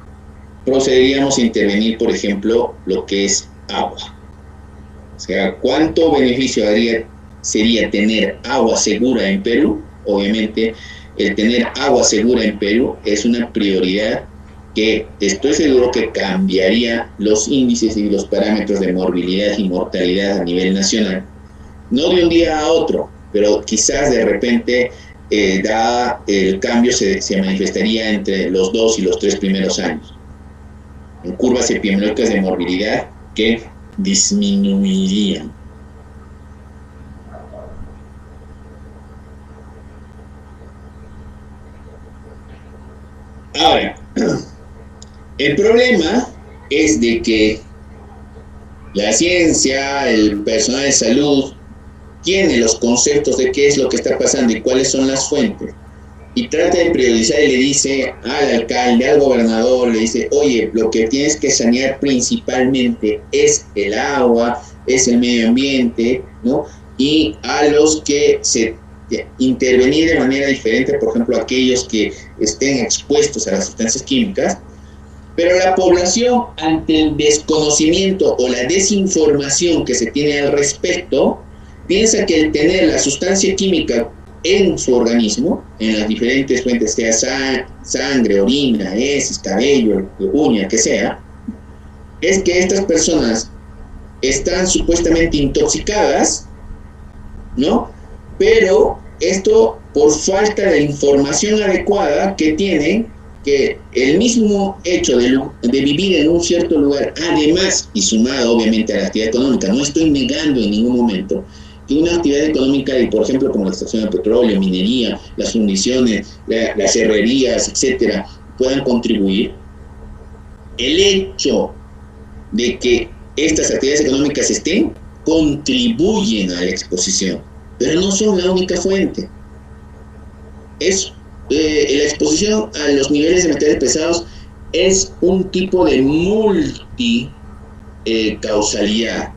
procederíamos a intervenir, por ejemplo, lo que es agua. O sea, ¿cuánto beneficio sería tener agua segura en Perú? Obviamente, el tener agua segura en Perú es una prioridad que estoy seguro que cambiaría los índices y los parámetros de morbilidad y mortalidad a nivel nacional. No de un día a otro, pero quizás de repente el cambio se manifestaría entre los 2 y los 3 primeros años, en curvas epidemiológicas de morbilidad que disminuirían. Ahora, el problema es de que la ciencia, el personal de salud, tiene los conceptos de qué es lo que está pasando y cuáles son las fuentes, y trata de priorizar y le dice al alcalde, al gobernador, le dice: oye, lo que tienes que sanear principalmente es el agua, es el medio ambiente, ¿no? Y a los que intervenir de manera diferente, por ejemplo, aquellos que estén expuestos a las sustancias químicas. Pero la población, ante el desconocimiento o la desinformación que se tiene al respecto, piensa que el tener la sustancia química en su organismo, en las diferentes fuentes, sea sangre, orina, heces, cabello, uña, que sea, es que estas personas están supuestamente intoxicadas, ¿no? Pero esto por falta de información adecuada que tienen, que el mismo hecho de vivir en un cierto lugar, además y sumado obviamente a la actividad económica, no estoy negando en ningún momento que una actividad económica, por ejemplo, como la extracción de petróleo, minería, las fundiciones, las herrerías, etcétera, puedan contribuir. El hecho de que estas actividades económicas estén, contribuyen a la exposición, pero no son la única fuente. La exposición a los niveles de metales pesados es un tipo de multicausalidad,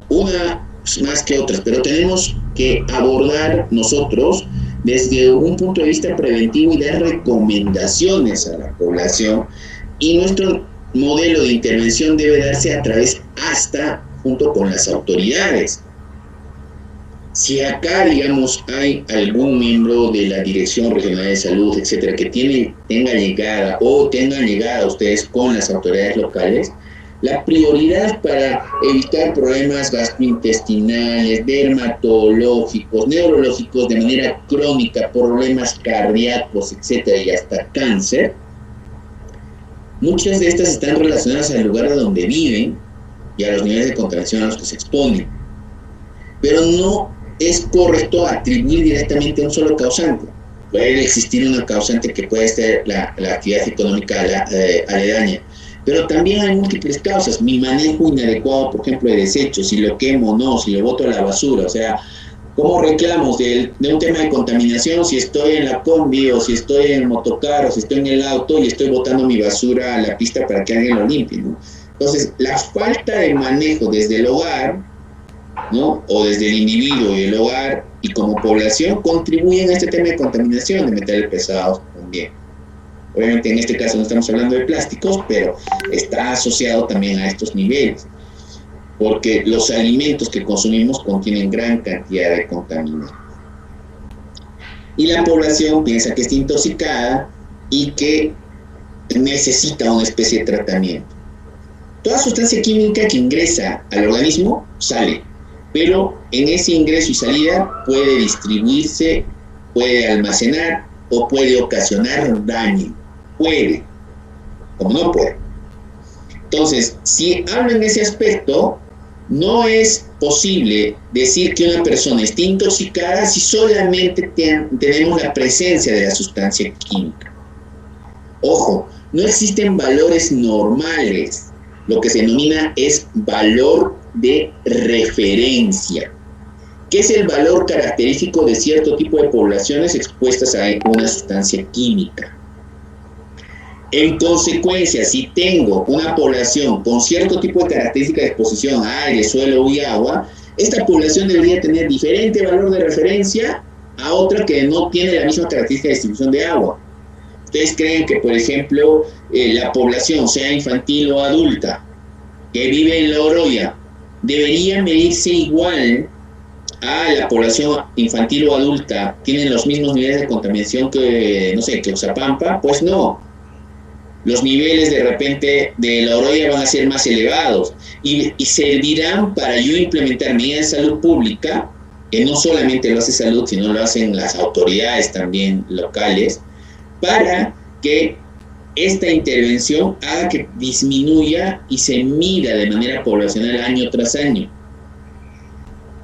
una más que otras, pero tenemos que abordar nosotros desde un punto de vista preventivo y dar recomendaciones a la población, y nuestro modelo de intervención debe darse a través hasta junto con las autoridades. Si acá, digamos, hay algún miembro de la Dirección Regional de Salud, etcétera, que tenga llegada o tengan llegada ustedes con las autoridades locales, la prioridad para evitar problemas gastrointestinales, dermatológicos, neurológicos de manera crónica, problemas cardíacos, etcétera, y hasta cáncer, muchas de estas están relacionadas al lugar de donde viven y a los niveles de contaminación a los que se exponen. Pero no es correcto atribuir directamente a un solo causante. Puede existir una causante que puede ser la actividad económica aledaña, pero también hay múltiples causas. Mi manejo inadecuado, por ejemplo, de desechos, si lo quemo o no, si lo boto a la basura, o sea, ¿cómo reclamos de un tema de contaminación si estoy en la combi o si estoy en el motocarro, o si estoy en el auto y estoy botando mi basura a la pista para que alguien lo limpie, ¿no? Entonces, la falta de manejo desde el hogar, ¿no?, o desde el individuo y el hogar y como población contribuyen a este tema de contaminación de metales pesados también. Obviamente en este caso no estamos hablando de plásticos, pero está asociado también a estos niveles, porque los alimentos que consumimos contienen gran cantidad de contaminantes. Y la población piensa que está intoxicada y que necesita una especie de tratamiento. Toda sustancia química que ingresa al organismo sale, pero en ese ingreso y salida puede distribuirse, puede almacenar o puede ocasionar daño. Puede, como no puede. Entonces, si hablo en ese aspecto, no es posible decir que una persona esté intoxicada si solamente tenemos la presencia de la sustancia química. Ojo, no existen valores normales. Lo que se denomina es valor de referencia, que es el valor característico de cierto tipo de poblaciones expuestas a una sustancia química. En consecuencia, si tengo una población con cierto tipo de característica de exposición a aire, suelo y agua, esta población debería tener diferente valor de referencia a otra que no tiene la misma característica de distribución de agua. ¿Ustedes creen que, por ejemplo, la población, sea infantil o adulta, que vive en La Oroya, debería medirse igual a la población infantil o adulta? ¿Tienen los mismos niveles de contaminación que, no sé, que Oxapampa? Pues no. Los niveles de repente de La Oroya van a ser más elevados y servirán para yo implementar medidas de salud pública, que no solamente lo hace salud, sino lo hacen las autoridades también locales, para que esta intervención haga que disminuya y se mida de manera poblacional año tras año.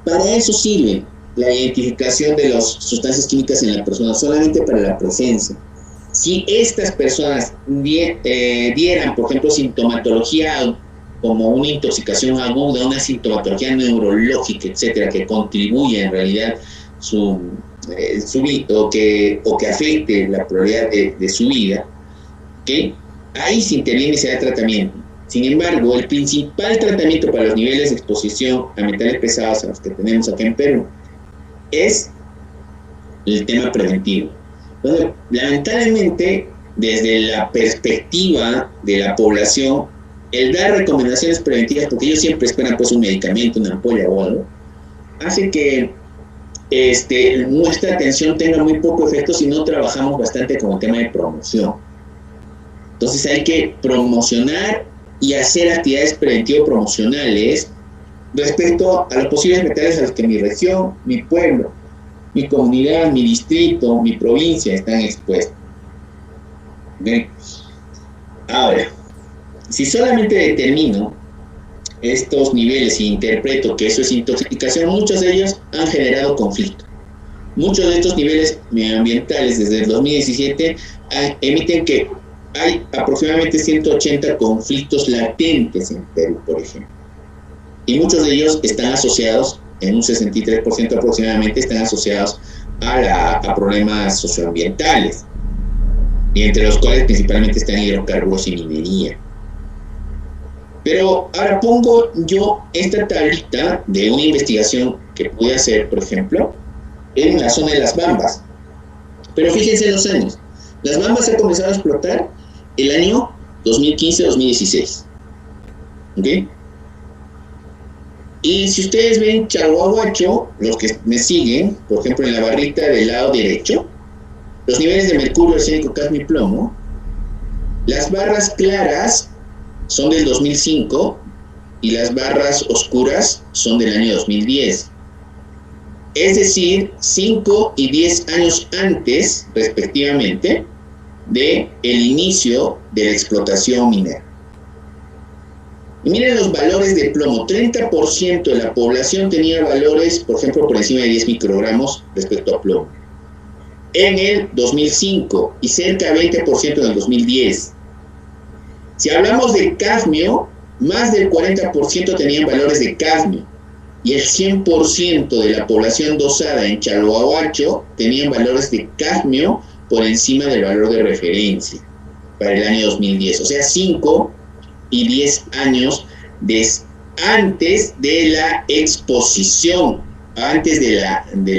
Para eso sirve la identificación de las sustancias químicas en la persona, solamente para la presencia. Si estas personas dieran, por ejemplo, sintomatología como una intoxicación aguda, una sintomatología neurológica, etcétera, que contribuye en realidad su vida o que afecte la probabilidad de su vida, ¿okay?, ahí se interviene y se da tratamiento. Sin embargo, el principal tratamiento para los niveles de exposición a metales pesados a los que tenemos acá en Perú es el tema preventivo. Entonces, lamentablemente, desde la perspectiva de la población, el dar recomendaciones preventivas, porque ellos siempre esperan pues un medicamento, una ampolla o algo, hace que nuestra atención tenga muy poco efecto si no trabajamos bastante con el tema de promoción. Entonces hay que promocionar y hacer actividades preventivo-promocionales respecto a los posibles metales a los que mi región, mi pueblo, mi comunidad, mi distrito, mi provincia están expuestos. ¿Bien? Ahora, si solamente determino estos niveles y interpreto que eso es intoxicación, muchos de ellos han generado conflicto. Muchos de estos niveles medioambientales desde el 2017 emiten que hay aproximadamente 180 conflictos latentes en Perú, por ejemplo. Y muchos de ellos están asociados, en un 63% aproximadamente, están asociados a problemas socioambientales, y entre los cuales principalmente están hidrocarburos y minería. Pero ahora pongo yo esta tablita de una investigación que pude hacer, por ejemplo, en la zona de Las Bambas. Pero fíjense en los años. Las Bambas se comenzado a explotar el año 2015-2016. ¿Ok? Y si ustedes ven Chalhuahuacho, los que me siguen, por ejemplo en la barrita del lado derecho, los niveles de mercurio, arsénico, cadmio y plomo, las barras claras son del 2005 y las barras oscuras son del año 2010. Es decir, 5 y 10 años antes, respectivamente, del inicio de la explotación minera. Y miren los valores de plomo. 30% de la población tenía valores, por ejemplo, por encima de 10 microgramos respecto a plomo en el 2005 y cerca de 20% en el 2010. Si hablamos de cadmio, más del 40% tenían valores de cadmio y el 100% de la población dosada en Chalhuahuacho tenían valores de cadmio por encima del valor de referencia para el año 2010. O sea, 5 y 10 años antes de la exposición, antes de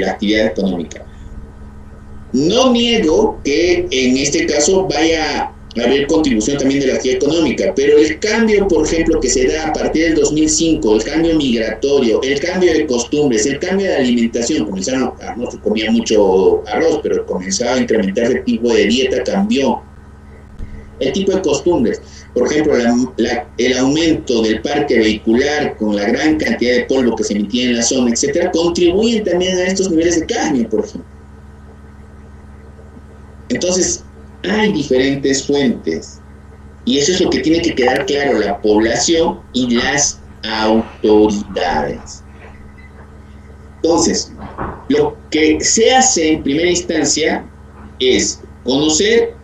la actividad económica. No niego que en este caso vaya a haber contribución también de la actividad económica, pero el cambio, por ejemplo, que se da a partir del 2005, el cambio migratorio, el cambio de costumbres, el cambio de alimentación, no se comía mucho arroz, pero comenzaba a incrementar el tipo de dieta, cambió. El tipo de costumbres, por ejemplo, el aumento del parque vehicular con la gran cantidad de polvo que se emitía en la zona, etcétera, contribuyen también a estos niveles de cadmio, por ejemplo. Entonces, hay diferentes fuentes y eso es lo que tiene que quedar claro la población y las autoridades. Entonces, lo que se hace en primera instancia es conocer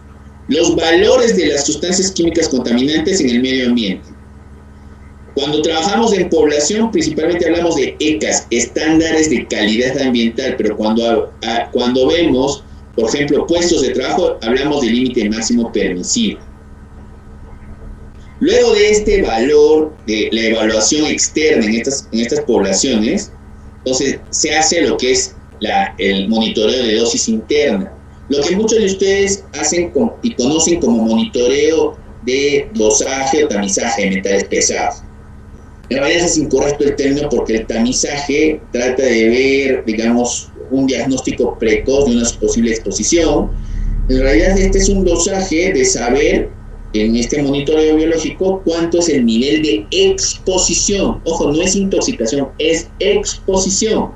los valores de las sustancias químicas contaminantes en el medio ambiente. Cuando trabajamos en población, principalmente hablamos de ECAS, estándares de calidad ambiental, pero cuando vemos, por ejemplo, puestos de trabajo, hablamos del límite máximo permisible. Luego de este valor de la evaluación externa en estas poblaciones, entonces se hace lo que es el monitoreo de dosis interna. Lo que muchos de ustedes hacen y conocen como monitoreo de dosaje o tamizaje de metales pesados. En realidad es incorrecto el término porque el tamizaje trata de ver, digamos, un diagnóstico precoz de una posible exposición. En realidad este es un dosaje de saber en este monitoreo biológico cuánto es el nivel de exposición. Ojo, no es intoxicación, es exposición.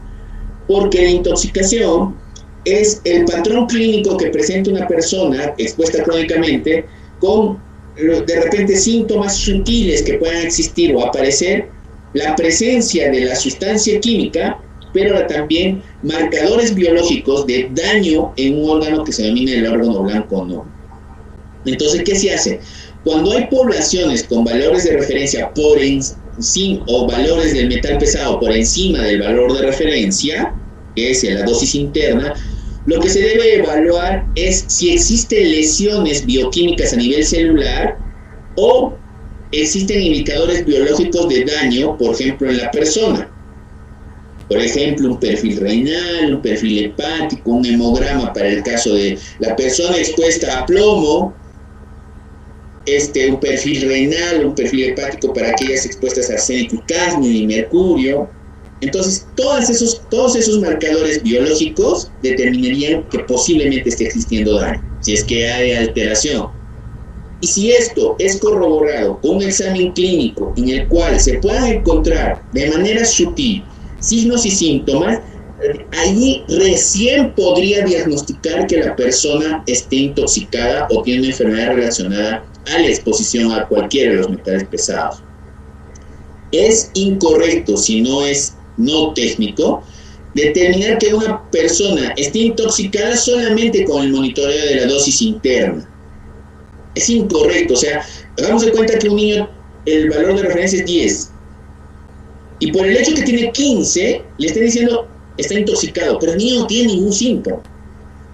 Porque la intoxicación es el patrón clínico que presenta una persona expuesta crónicamente con de repente síntomas sutiles que puedan existir o aparecer, la presencia de la sustancia química, pero también marcadores biológicos de daño en un órgano que se denomina el órgano blanco no. Entonces, ¿qué se hace? Cuando hay poblaciones con valores de referencia por encima o valores del metal pesado por encima del valor de referencia, que es la dosis interna, lo que se debe evaluar es si existen lesiones bioquímicas a nivel celular o existen indicadores biológicos de daño, por ejemplo, en la persona. Por ejemplo, un perfil renal, un perfil hepático, un hemograma para el caso de la persona expuesta a plomo, un perfil renal, un perfil hepático para aquellas expuestas a arsénico y cadmio y mercurio. Entonces, todos esos marcadores biológicos determinarían que posiblemente esté existiendo daño, si es que hay alteración. Y si esto es corroborado con un examen clínico en el cual se puedan encontrar de manera sutil signos y síntomas, allí recién podría diagnosticar que la persona esté intoxicada o tiene una enfermedad relacionada a la exposición a cualquiera de los metales pesados. es incorrecto, si no es no técnico, determinar que una persona esté intoxicada solamente con el monitoreo de la dosis interna. Es incorrecto, o sea, hagamos de cuenta que un niño, el valor de referencia es 10, y por el hecho que tiene 15, le están diciendo, está intoxicado, pero el niño no tiene ningún síntoma.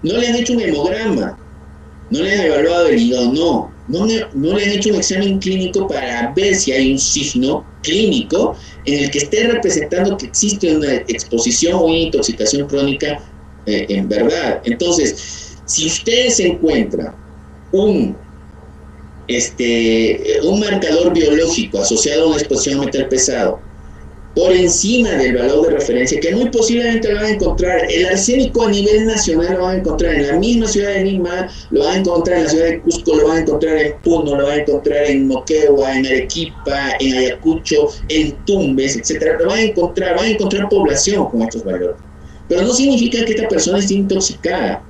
No le han hecho un hemograma, no le han evaluado el hígado, no le han hecho un examen clínico para ver si hay un signo clínico en el que esté representando que existe una exposición o una intoxicación crónica en verdad. Entonces, si ustedes encuentran un marcador biológico asociado a una exposición a metal pesado por encima del valor de referencia, que muy posiblemente lo van a encontrar, el arsénico a nivel nacional lo van a encontrar en la misma ciudad de Lima, lo van a encontrar en la ciudad de Cusco, lo van a encontrar en Puno, lo van a encontrar en Moquegua, en Arequipa, en Ayacucho, en Tumbes, etcétera. Lo van a encontrar población con estos valores. Pero no significa que esta persona esté intoxicada.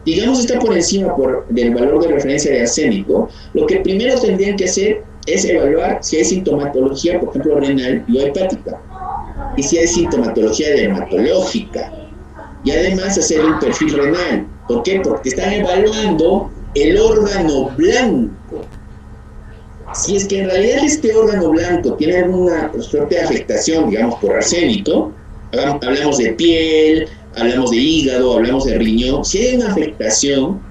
Digamos está por encima del valor de referencia de arsénico, lo que primero tendrían que hacer es evaluar si hay sintomatología, por ejemplo, renal y o hepática, y si hay sintomatología dermatológica, y además hacer un perfil renal. ¿Por qué? Porque están evaluando el órgano blanco. Si es que en realidad este órgano blanco tiene alguna suerte de afectación, digamos, por arsénico, hablamos de piel, hablamos de hígado, hablamos de riñón, si hay una afectación,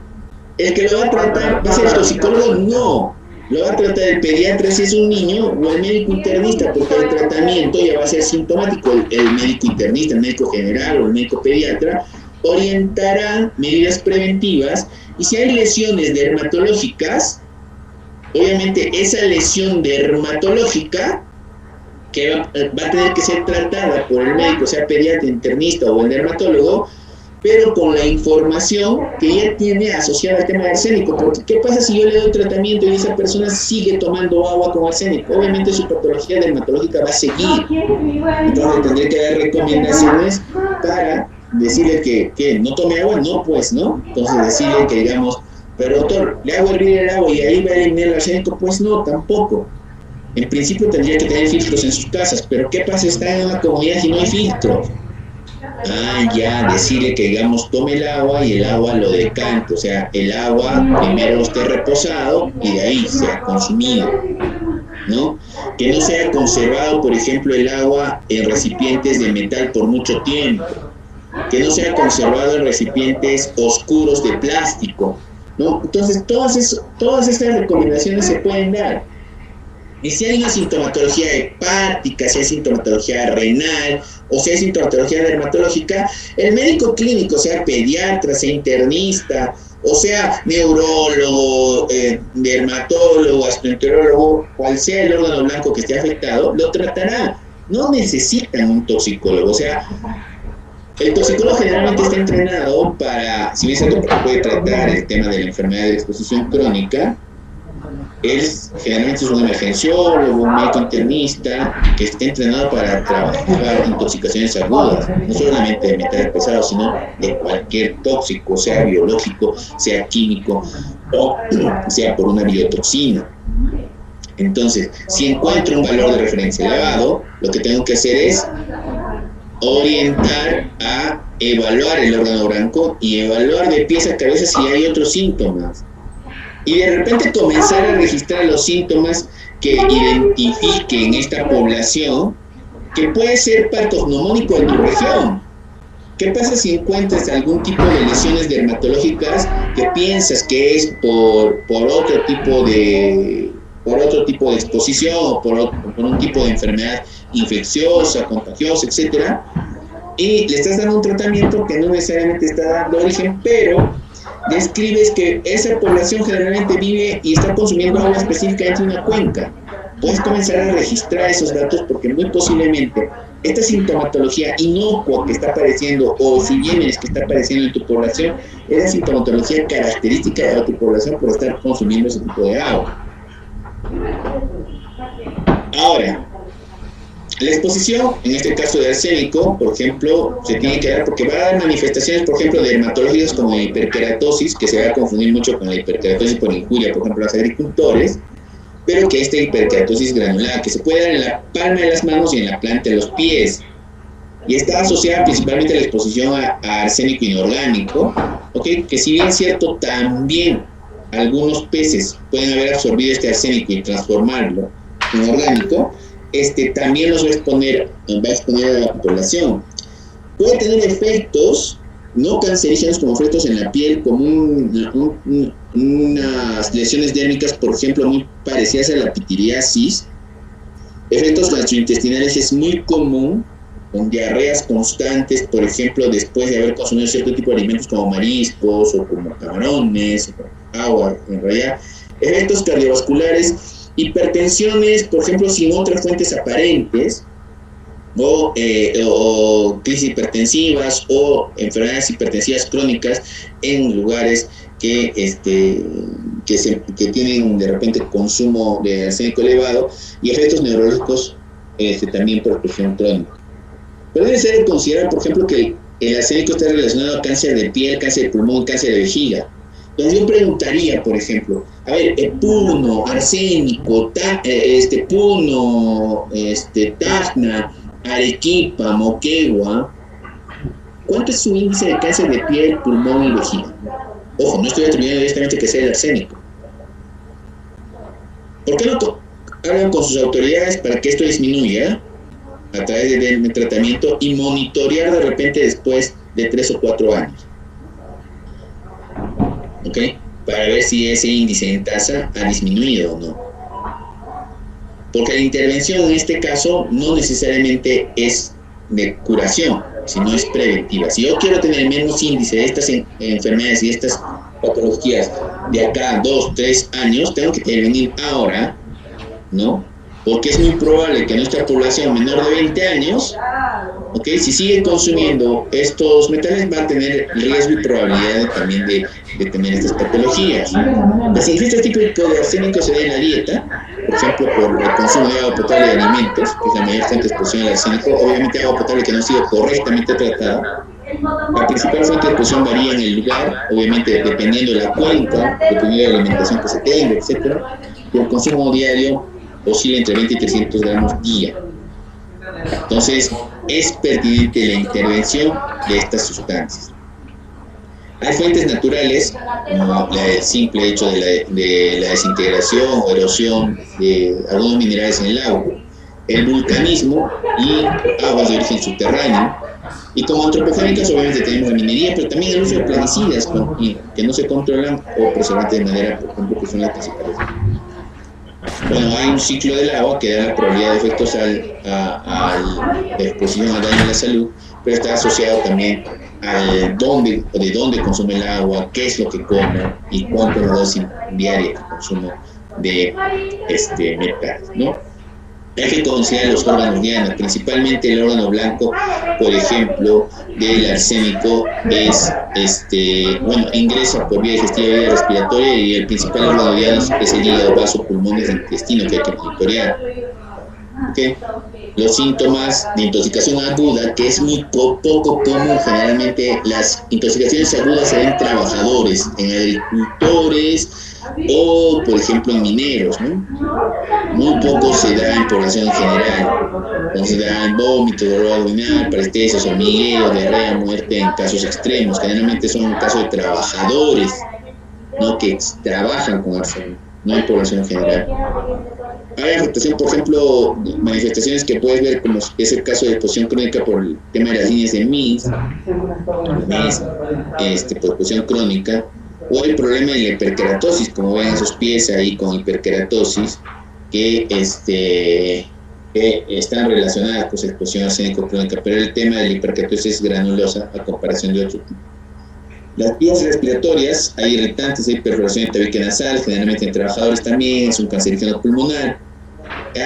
el que lo va a tratar, ¿va a ser el toxicólogo? No. Lo va a tratar el pediatra si es un niño o el médico internista, porque el tratamiento ya va a ser sintomático. El médico internista, el médico general o el médico pediatra orientará medidas preventivas, y si hay lesiones dermatológicas, obviamente esa lesión dermatológica que va a tener que ser tratada por el médico, sea pediatra, internista o el dermatólogo, pero con la información que ya tiene asociada al tema de arsénico. Porque ¿qué pasa si yo le doy tratamiento y esa persona sigue tomando agua con arsénico? Obviamente su patología dermatológica va a seguir. Entonces tendré que dar recomendaciones para decirle que no tome agua, no, pues, ¿no? Entonces decirle que, digamos, pero doctor, le hago hervir el agua y ahí va a eliminar el arsénico, pues no, tampoco. En principio tendría que tener filtros en sus casas, pero ¿qué pasa si está en una comunidad y no hay filtros? Ya, decirle que, digamos, tome el agua y el agua lo decante, o sea, el agua primero esté reposado y de ahí sea consumido, ¿no? Que no sea conservado, por ejemplo, el agua en recipientes de metal por mucho tiempo, que no sea conservado en recipientes oscuros de plástico, ¿no? Entonces, todas estas recomendaciones se pueden dar. Y si hay una sintomatología hepática, si hay sintomatología renal o si hay sintomatología dermatológica, el médico clínico, sea pediatra, sea internista, o sea neurólogo, dermatólogo, gastroenterólogo, cual sea el órgano blanco que esté afectado, lo tratará. No necesitan un toxicólogo. O sea, el toxicólogo generalmente está entrenado para, si bien es cierto, puede tratar el tema de la enfermedad de exposición crónica, él generalmente es un emergenciólogo, un médico internista que está entrenado para trabajar intoxicaciones agudas, no solamente de metales pesados, sino de cualquier tóxico, sea biológico, sea químico o sea por una biotoxina. Entonces, si encuentro un valor de referencia elevado, lo que tengo que hacer es orientar a evaluar el órgano blanco y evaluar de pies a cabeza si hay otros síntomas. Y de repente comenzar a registrar los síntomas que identifiquen esta población, que puede ser patognomónico en tu región. ¿Qué pasa si encuentras algún tipo de lesiones dermatológicas que piensas que es por otro tipo de exposición o por un tipo de enfermedad infecciosa, contagiosa, etcétera? Y le estás dando un tratamiento que no necesariamente está dando origen, pero describes que esa población generalmente vive y está consumiendo agua específicamente en una cuenca. Puedes comenzar a registrar esos datos, porque muy posiblemente esta sintomatología inocua que está apareciendo, o si bien es que está apareciendo en tu población, es la sintomatología característica de tu población por estar consumiendo ese tipo de agua. Ahora, la exposición, en este caso de arsénico, por ejemplo, se tiene que dar porque va a dar manifestaciones, por ejemplo, dermatológicas como hiperkeratosis, que se va a confundir mucho con la hiperkeratosis por injuria, por ejemplo, los agricultores, pero que esta hiperkeratosis granular, que se puede dar en la palma de las manos y en la planta de los pies, y está asociada principalmente a la exposición a arsénico inorgánico, ¿okay? Que si bien es cierto, también algunos peces pueden haber absorbido este arsénico y transformarlo en orgánico, también los va a exponer a la población. Puede tener efectos no cancerígenos como efectos en la piel, como unas lesiones dérmicas, por ejemplo, muy parecidas a la pitiriasis. Efectos gastrointestinales es muy común, con diarreas constantes, por ejemplo, después de haber consumido cierto tipo de alimentos como mariscos o como camarones, agua, en realidad. Efectos cardiovasculares, hipertensiones, por ejemplo, sin otras fuentes aparentes, o crisis hipertensivas o enfermedades hipertensivas crónicas en lugares que tienen de repente consumo de arsénico elevado, y efectos neurológicos también por exposición crónica. Pero debe ser considerar, por ejemplo, que el arsénico está relacionado a cáncer de piel, cáncer de pulmón, cáncer de vejiga. Entonces yo preguntaría, por ejemplo, a ver, puno, arsénico, puno, Tacna, Arequipa, Moquegua, ¿cuánto es su índice de cáncer de piel, pulmón y vejiga? Ojo, no estoy atribuyendo directamente que sea el arsénico. ¿Por qué no hablan con sus autoridades para que esto disminuya a través del tratamiento y monitorear de repente después de 3 o 4 años? ¿Ok? Para ver si ese índice en tasa ha disminuido o no. Porque la intervención en este caso no necesariamente es de curación, sino es preventiva. Si yo quiero tener menos índice de estas enfermedades y estas patologías de acá a 2, 3 años, tengo que intervenir ahora, ¿no? Porque es muy probable que nuestra población menor de 20 años, ¿okay? Si sigue consumiendo estos metales, va a tener riesgo y probabilidad también de tener estas patologías. Las ingestas típicas de arsénico se ven en la dieta, por ejemplo, por el consumo de agua potable y alimentos, que es la mayor fuente de exposición al arsénico. Obviamente agua potable que no ha sido correctamente tratada. La principal fuente de exposición varía en el lugar, obviamente dependiendo de la cuenca, dependiendo de la alimentación que se tenga, etc. Y el consumo diario oscila entre 20 y 300 gramos día. Entonces, es pertinente la intervención de estas sustancias. Hay fuentes naturales, como el simple hecho de la desintegración o erosión de algunos minerales en el agua, el vulcanismo y aguas de origen subterráneo. Y como antropogénicas, obviamente tenemos la minería, pero también el uso de plaguicidas que no se controlan, o preservantes de madera, por ejemplo, que son las principales. Bueno, hay un ciclo del agua que da la probabilidad de efectos a la exposición al daño de la salud, pero está asociado también al de dónde consume el agua, qué es lo que come y cuánto es la dosis diaria que consumo de metales, ¿no? Hay que considerar los órganos dianos, principalmente el órgano blanco, por ejemplo, del arsénico ingresa por vía digestiva y vía respiratoria, y el principal órgano diano es el hígado, vaso, pulmones e intestino, que hay que monitorear. ¿Okay? Los síntomas de intoxicación aguda, que es muy poco común, generalmente las intoxicaciones agudas se ven en trabajadores, en agricultores o, por ejemplo, en mineros, ¿no? Muy poco se da en población en general. Entonces dan vómito, dolor abdominal, parestesias, hormigueo, diarrea, muerte en casos extremos. Generalmente son casos de trabajadores, ¿no? Que trabajan con arsénico, no en población en general. Hay afectación, por ejemplo, manifestaciones que puedes ver, como es el caso de exposición crónica por el tema de las líneas de MIS, por exposición crónica, o el problema de la hiperkeratosis, como ven esos pies ahí con hiperkeratosis, que están relacionadas con la exposición arsénico crónica, pero el tema de la hiperkeratosis es granulosa a comparación de otro tipo. Las vías respiratorias, hay irritantes, hay perforación de tabique nasal, generalmente en trabajadores también, es un cancerígeno pulmonar.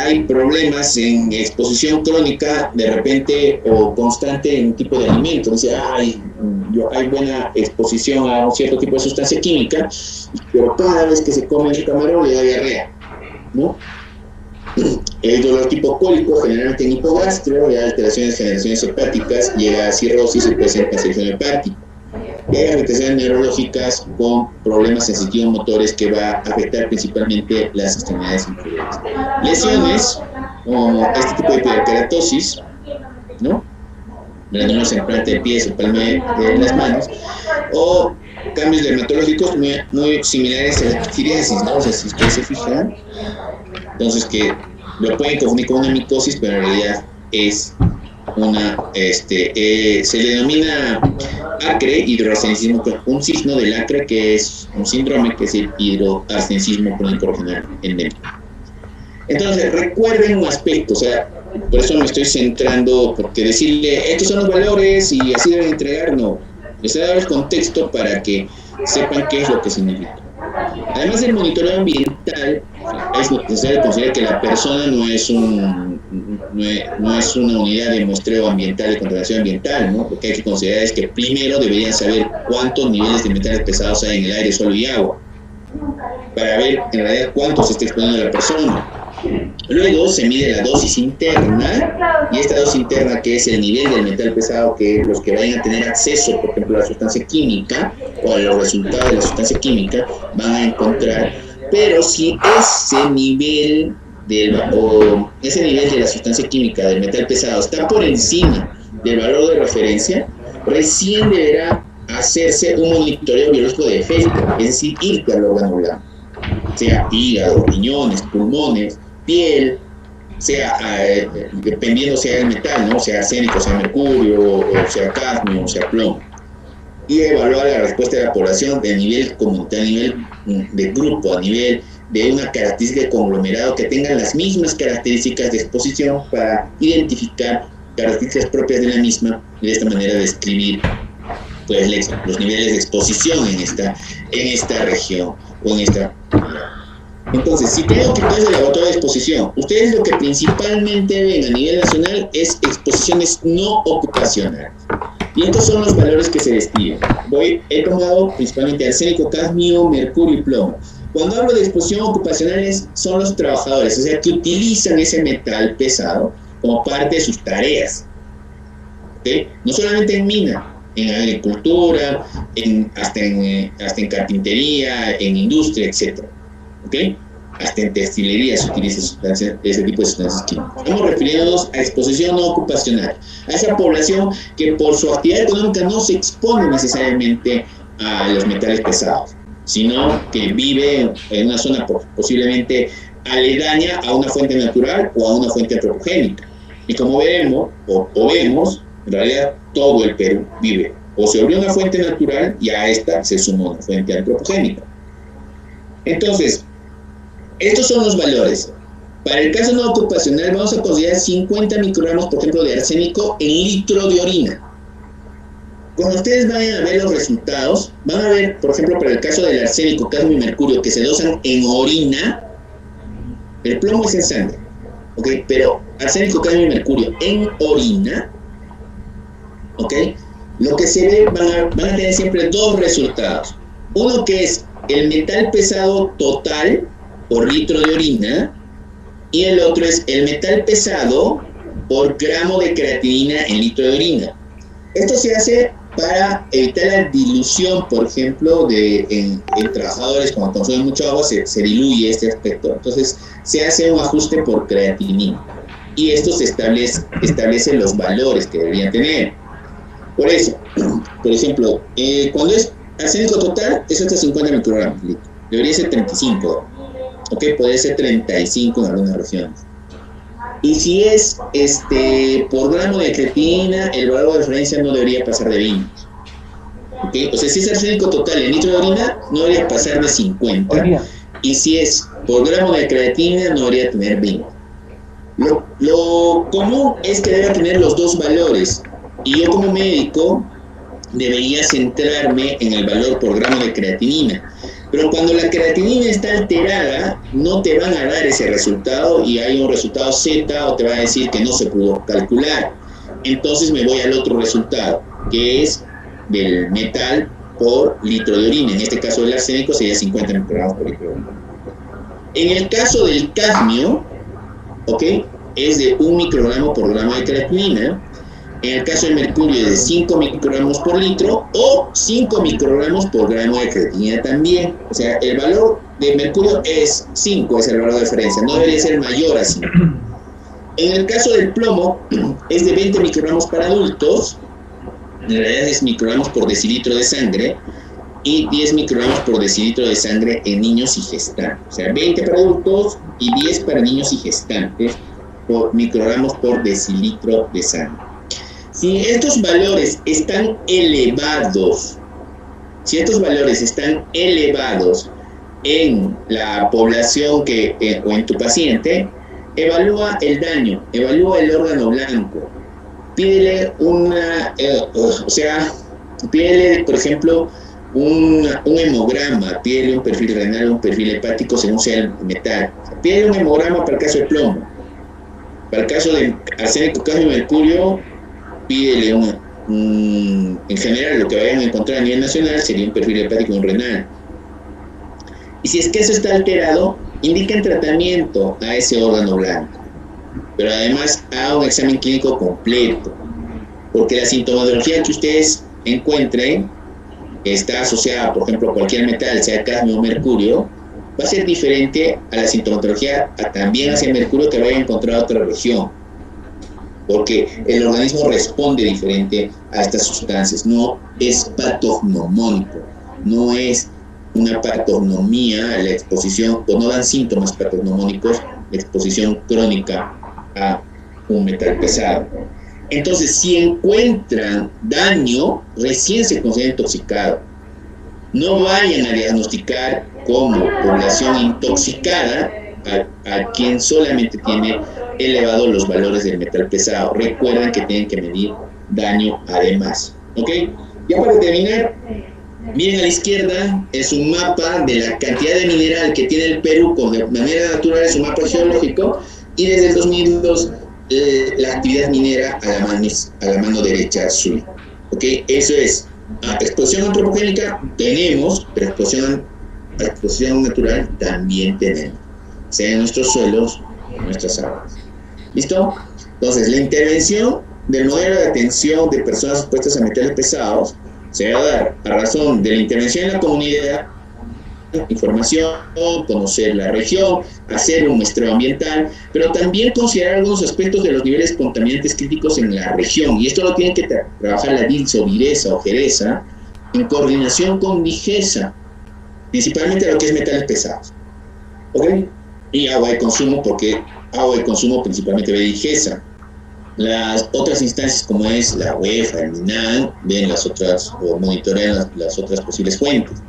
Hay problemas en exposición crónica, de repente, o constante en un tipo de alimento. Dice, hay buena exposición a un cierto tipo de sustancia química, pero cada vez que se come un camarón le da diarrea, ¿no? El dolor tipo cólico, generalmente en hipogastrio, hay alteraciones, generaciones hepáticas, llega a cirrosis y puede ser cancerígeno hepático. y hay afectaciones neurológicas con problemas sensitivos motores que va a afectar principalmente las extremidades inferiores. Lesiones como este tipo de hiperkeratosis, ¿no? Granulomas en planta de pies o palma de las manos, o cambios dermatológicos muy similares a la psoriasis, ¿no? O sea, si ustedes se fijan, entonces que lo pueden confundir con una micosis, pero en realidad es una, se le denomina acre, hidroarsenismo, un signo del acre que es un síndrome que es el hidroarsenismo crónico regional endémico. Entonces, recuerden un aspecto, o sea, por eso me estoy centrando, porque decirle, estos son los valores y así deben entregar, no. Les he dado el contexto para que sepan qué es lo que significa. Además del monitoreo ambiental, es necesario considerar que la persona no es una unidad de muestreo ambiental, de controlación ambiental, ¿no? Lo que hay que considerar es que primero deberían saber cuántos niveles de metales pesados hay en el aire, suelo y agua, para ver en realidad cuánto se está exponiendo la persona. Luego se mide la dosis interna, y esta dosis interna, que es el nivel del metal pesado que los que vayan a tener acceso, por ejemplo, a la sustancia química o a los resultados de la sustancia química, van a encontrar. Pero si ese nivel de la sustancia química del metal pesado está por encima del valor de referencia, recién deberá hacerse un monitoreo biológico de efecto, es decir, irte al órgano blanco, sea hígado, riñones, pulmones, piel, sea dependiendo sea el metal, ¿no? Sea arsénico, sea mercurio, o sea cadmio, o sea plomo, y evaluar la respuesta de la población de nivel comunitario, a nivel de grupo, a nivel de una característica de conglomerado que tengan las mismas características de exposición para identificar características propias de la misma y de esta manera describir pues los niveles de exposición en esta región o en esta. Entonces, si tengo criterios de laboratorio de exposición, ustedes lo que principalmente ven a nivel nacional es exposiciones no ocupacionales. Y estos son los valores que se describen. He tomado principalmente arsénico, cadmio, mercurio y plomo. Cuando hablo de exposición ocupacionales, son los trabajadores, o sea, que utilizan ese metal pesado como parte de sus tareas. ¿Okay? No solamente en mina, en agricultura, hasta en carpintería, en industria, etc. ¿Okay? Hasta en textilería se utiliza ese tipo de sustancias químicas. Estamos refiriéndonos a exposición no ocupacional, a esa población que por su actividad económica no se expone necesariamente a los metales pesados, sino que vive en una zona posiblemente aledaña a una fuente natural o a una fuente antropogénica. Y como vemos, en realidad todo el Perú vive o sobre una fuente natural y a esta se suma una fuente antropogénica. Entonces, estos son los valores. Para el caso no ocupacional vamos a considerar 50 microgramos, por ejemplo, de arsénico en litro de orina. Cuando ustedes vayan a ver los resultados, van a ver, por ejemplo, para el caso del arsénico, cadmio y mercurio, que se dosan en orina, el plomo es en sangre, ¿ok? Pero arsénico, cadmio y mercurio en orina, ¿ok? Lo que se ve, van a tener siempre dos resultados. Uno que es el metal pesado total por litro de orina, y el otro es el metal pesado por gramo de creatinina en litro de orina. Esto se hace para evitar la dilución, por ejemplo, en trabajadores cuando consumen mucho agua se diluye este aspecto. Entonces se hace un ajuste por creatinina y esto se establece los valores que deberían tener. Por eso, por ejemplo, cuando es arsénico total es hasta 50 microgramos, debería ser 35, ok, puede ser 35 en algunas regiones. Y si es por gramo de creatinina, el valor de referencia no debería pasar de 20. ¿Okay? O sea, si es arsénico total en litro de orina, no debería pasar de 50. Y si es por gramo de creatinina, no debería tener 20. Lo común es que deba tener los dos valores. Y yo como médico debería centrarme en el valor por gramo de creatinina. Pero cuando la creatinina está alterada, no te van a dar ese resultado y hay un resultado Z o te va a decir que no se pudo calcular. Entonces me voy al otro resultado, que es del metal por litro de orina. En este caso del arsénico sería 50 microgramos por litro de orina. En el caso del cadmio, ¿ok? Es de 1 microgramo por gramo de creatinina. En el caso del mercurio es de 5 microgramos por litro o 5 microgramos por gramo de creatinina también. O sea, el valor de mercurio es 5, es el valor de referencia, no debería ser mayor a 5. En el caso del plomo es de 20 microgramos para adultos, en realidad es microgramos por decilitro de sangre, y 10 microgramos por decilitro de sangre en niños y gestantes. O sea, 20 para adultos y 10 para niños y gestantes por microgramos por decilitro de sangre. Si estos valores están elevados, en la población o en tu paciente, evalúa el daño, evalúa el órgano blanco, pídele pídele, por ejemplo, un hemograma, pídele un perfil renal, un perfil hepático según sea el metal. Pídele un hemograma para el caso de plomo. Para el caso de arsénico, cadmio y mercurio, pídele en general lo que vayan a encontrar a nivel nacional sería un perfil hepático y un renal. Y si es que eso está alterado, indiquen tratamiento a ese órgano blanco. Pero además haga un examen clínico completo, porque la sintomatología que ustedes encuentren está asociada, por ejemplo, a cualquier metal, sea cadmio o mercurio, va a ser diferente a la sintomatología también hacia mercurio que vaya a encontrar otra región, porque el organismo responde diferente a estas sustancias, no es patognomónico, no es una patognomía la exposición, o no dan síntomas patognomónicos la exposición crónica a un metal pesado. Entonces, si encuentran daño, recién se considera intoxicado. No vayan a diagnosticar como población intoxicada a quien solamente tiene elevados los valores del metal pesado. Recuerden que tienen que medir daño además. ¿Ok? Ya para terminar, miren a la izquierda, es un mapa de la cantidad de mineral que tiene el Perú de manera natural, es un mapa geológico, y desde el 2002 la actividad minera a la mano derecha azul. ¿Ok? Eso es. Explosión antropogénica tenemos, pero explosión natural también tenemos, sea en nuestros suelos o en nuestras aguas. ¿Listo? Entonces, la intervención del modelo de atención de personas expuestas a metales pesados se va a dar a razón de la intervención en la comunidad, información, conocer la región, hacer un muestreo ambiental, pero también considerar algunos aspectos de los niveles contaminantes críticos en la región. Y esto lo tiene que trabajar la DILSA o VIRESA o GERESA en coordinación con DIGESA, principalmente lo que es metales pesados. ¿Ok? Y agua de consumo, porque agua de consumo principalmente ve DIGESA. Las otras instancias como es la UEFA, el MINAN, ven las otras o monitorean las otras posibles fuentes.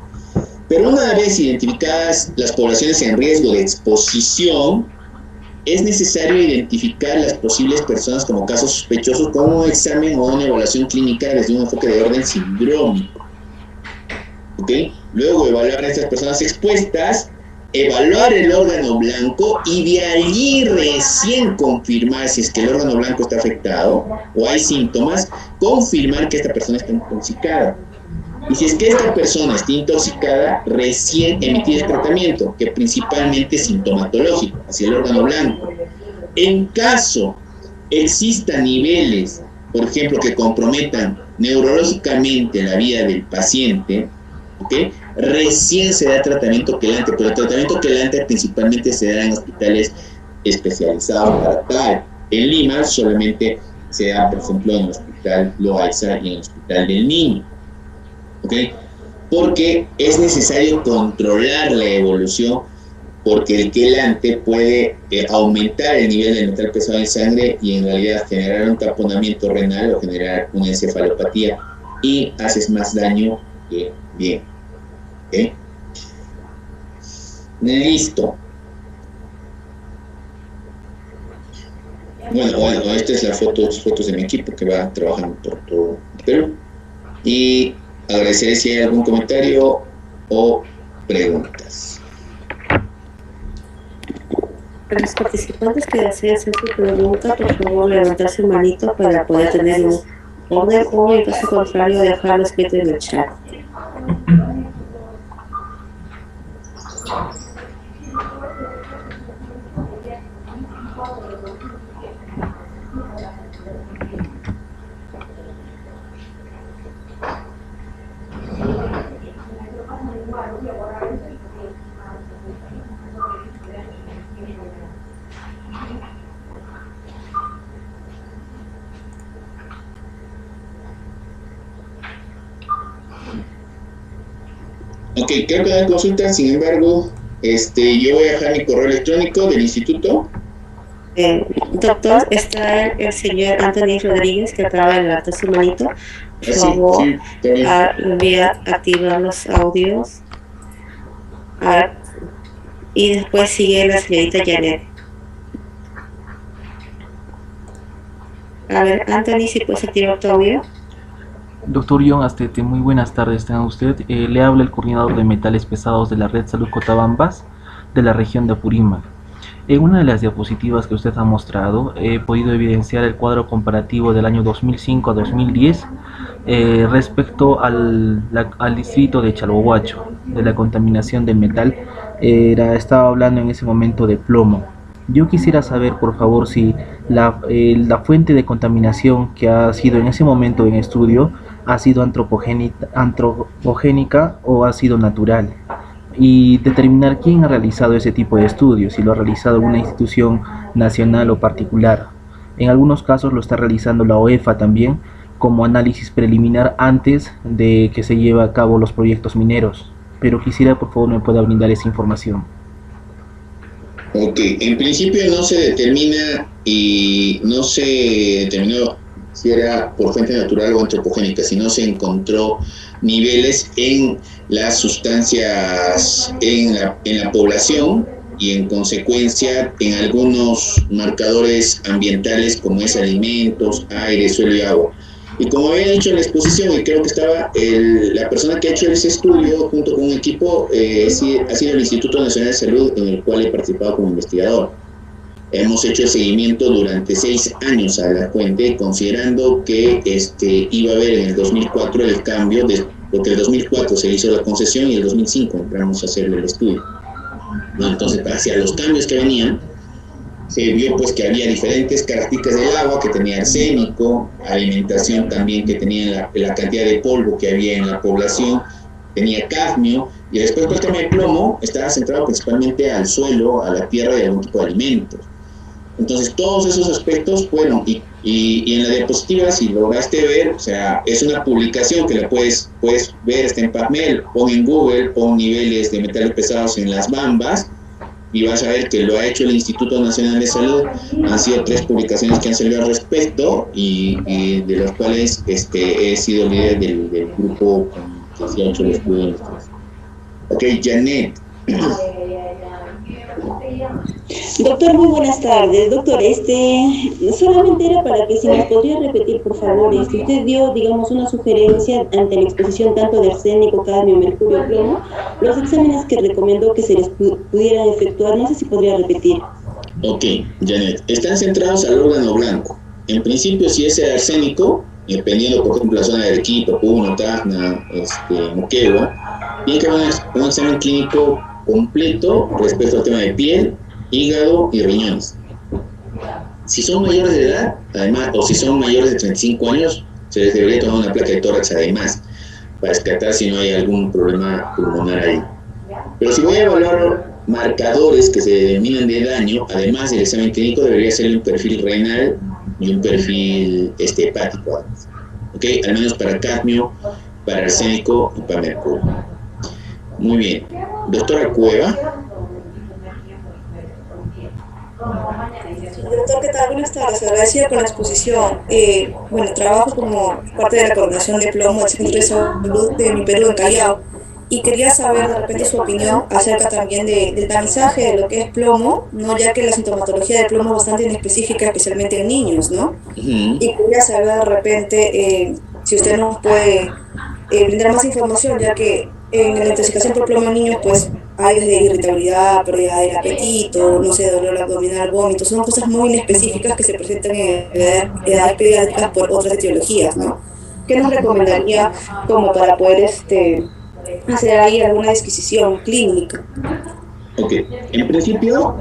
Pero una vez identificadas las poblaciones en riesgo de exposición, es necesario identificar las posibles personas como casos sospechosos con un examen o una evaluación clínica desde un enfoque de orden sindrómico. ¿Ok? Luego evaluar a estas personas expuestas, evaluar el órgano blanco y de allí recién confirmar si es que el órgano blanco está afectado o hay síntomas, confirmar que esta persona está intoxicada. Y si es que esta persona está intoxicada, recién emitir el tratamiento, que principalmente es sintomatológico, hacia el órgano blanco. En caso existan niveles, por ejemplo, que comprometan neurológicamente la vida del paciente, ¿okay? Recién se da tratamiento quelante, pero el tratamiento quelante principalmente se da en hospitales especializados para tal. En Lima solamente se da, por ejemplo, en el Hospital Loaiza y en el Hospital del Niño. ¿Okay? Porque es necesario controlar la evolución, porque el quelante puede aumentar el nivel de metal pesado en sangre y en realidad generar un taponamiento renal o generar una encefalopatía y haces más daño que bien. ¿Okay? Listo. Bueno, esta es la fotos de mi equipo que va trabajando por todo Perú. Y agradeceré si hay algún comentario o preguntas. Para los participantes que deseen hacer su pregunta, por favor levantar su manito para poder tener un orden o en caso contrario dejarlo escrito en el chat. Ok, creo que no hay consulta, sin embargo, yo voy a dejar mi correo electrónico del instituto. Doctor, está el señor Anthony Rodríguez que acaba de levantar su manito. Por Sí, favor, sí, está bien. voy a activar los audios. Y después sigue la señorita Janet. A ver, Anthony, si puedes activar tu audio. Doctor John Astete, muy buenas tardes, tenga usted. Le habla el coordinador de metales pesados de la Red Salud Cotabambas de la región de Apurímac. En una de las diapositivas que usted ha mostrado, he podido evidenciar el cuadro comparativo del año 2005 a 2010 respecto al distrito de Chalhuahuacho, de la contaminación del metal. Estaba hablando en ese momento de plomo. Yo quisiera saber, por favor, si la fuente de contaminación que ha sido en ese momento en estudio ha sido antropogénica o ha sido natural, y determinar quién ha realizado ese tipo de estudios, si lo ha realizado alguna institución nacional o particular. En algunos casos lo está realizando la OEFA también, como análisis preliminar antes de que se lleve a cabo los proyectos mineros. Pero quisiera, por favor, me pueda brindar esa información. Ok, en principio no se determina y no se determinó si era por fuente natural o antropogénica, sino se encontró niveles en las sustancias en la población y en consecuencia en algunos marcadores ambientales como es alimentos, aire, suelo y agua. Y como había dicho en la exposición, y creo que estaba la persona que ha hecho ese estudio junto con un equipo, ha sido el Instituto Nacional de Salud, en el cual he participado como investigador. Hemos hecho el seguimiento durante 6 años a la fuente, considerando que iba a haber en el 2004 el cambio, porque en el 2004 se hizo la concesión y en el 2005 entramos a hacer el estudio. ¿No? Entonces, hacia los cambios que venían, se vio pues que había diferentes características del agua, que tenía arsénico, alimentación también que tenía la cantidad de polvo que había en la población, tenía cadmio, y después el tema de plomo estaba centrado principalmente al suelo, a la tierra y a algún tipo de alimentos. Entonces todos esos aspectos, bueno, y en la diapositiva, si lograste ver, o sea, es una publicación que la puedes ver, está en PubMed, pon en Google, pon niveles de metales pesados en las bambas, y vas a ver que lo ha hecho el Instituto Nacional de Salud. Han sido 3 publicaciones que han salido al respecto y de las cuales he sido líder del grupo que se ha hecho el estudio. Ok, Janet. Doctor, muy buenas tardes. Doctor, solamente era para que si nos podría repetir, por favor, usted dio, digamos, una sugerencia ante la exposición tanto de arsénico, cadmio, mercurio, plomo, los exámenes que recomendó que se les pudieran efectuar, no sé si podría repetir. Ok, Janet, están centrados al órgano blanco. En principio, si es el arsénico, dependiendo, por ejemplo, la zona de Arequipa, Puno, Tacna, Moquegua, tiene que haber un examen clínico completo respecto al tema de piel, hígado y riñones. Si son mayores de edad, además, o si son mayores de 35 años, se les debería tomar una placa de tórax además, para descartar si no hay algún problema pulmonar ahí. Pero si voy a evaluar marcadores que se determinan de daño, además del examen clínico, debería ser un perfil renal y un perfil hepático. ¿Ok? Al menos para cadmio, para arsénico y para mercurio. Muy bien. Doctora Cueva. Doctor, ¿qué tal? Buenas tardes. Agradecida por la exposición. Bueno, trabajo como parte de la coordinación de plomo del Centro de Salud de mi Perú en Callao, y quería saber de repente su opinión acerca también del tamizaje de lo que es plomo, ¿no? Ya que la sintomatología de plomo es bastante inespecífica, especialmente en niños, ¿no? Y quería saber de repente si usted nos puede brindar más información, ya que en la intoxicación por plomo en niños, pues hay desde irritabilidad, pérdida del apetito, no sé, dolor abdominal, vómitos, son cosas muy inespecíficas que se presentan en edades pediátricas por otras etiologías, ¿no? ¿Qué nos recomendaría como para poder hacer ahí alguna disquisición clínica? Ok, en principio,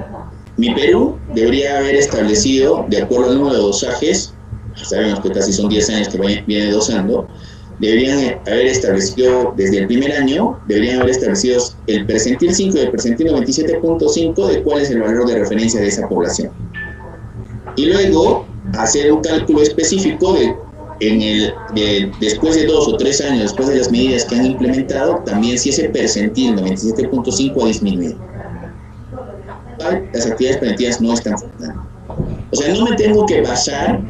mi Perú debería haber establecido, de acuerdo al número de dosajes, sabemos que casi son 10 años que viene dosando, deberían haber establecido, desde el primer año, deberían haber establecido el percentil 5 y el percentil 97.5 de cuál es el valor de referencia de esa población. Y luego, hacer un cálculo específico de después de 2 o 3 años, después de las medidas que han implementado, también si ese percentil 97.5 ha disminuido. Las actividades preventivas no están funcionando. O sea, no me tengo que basar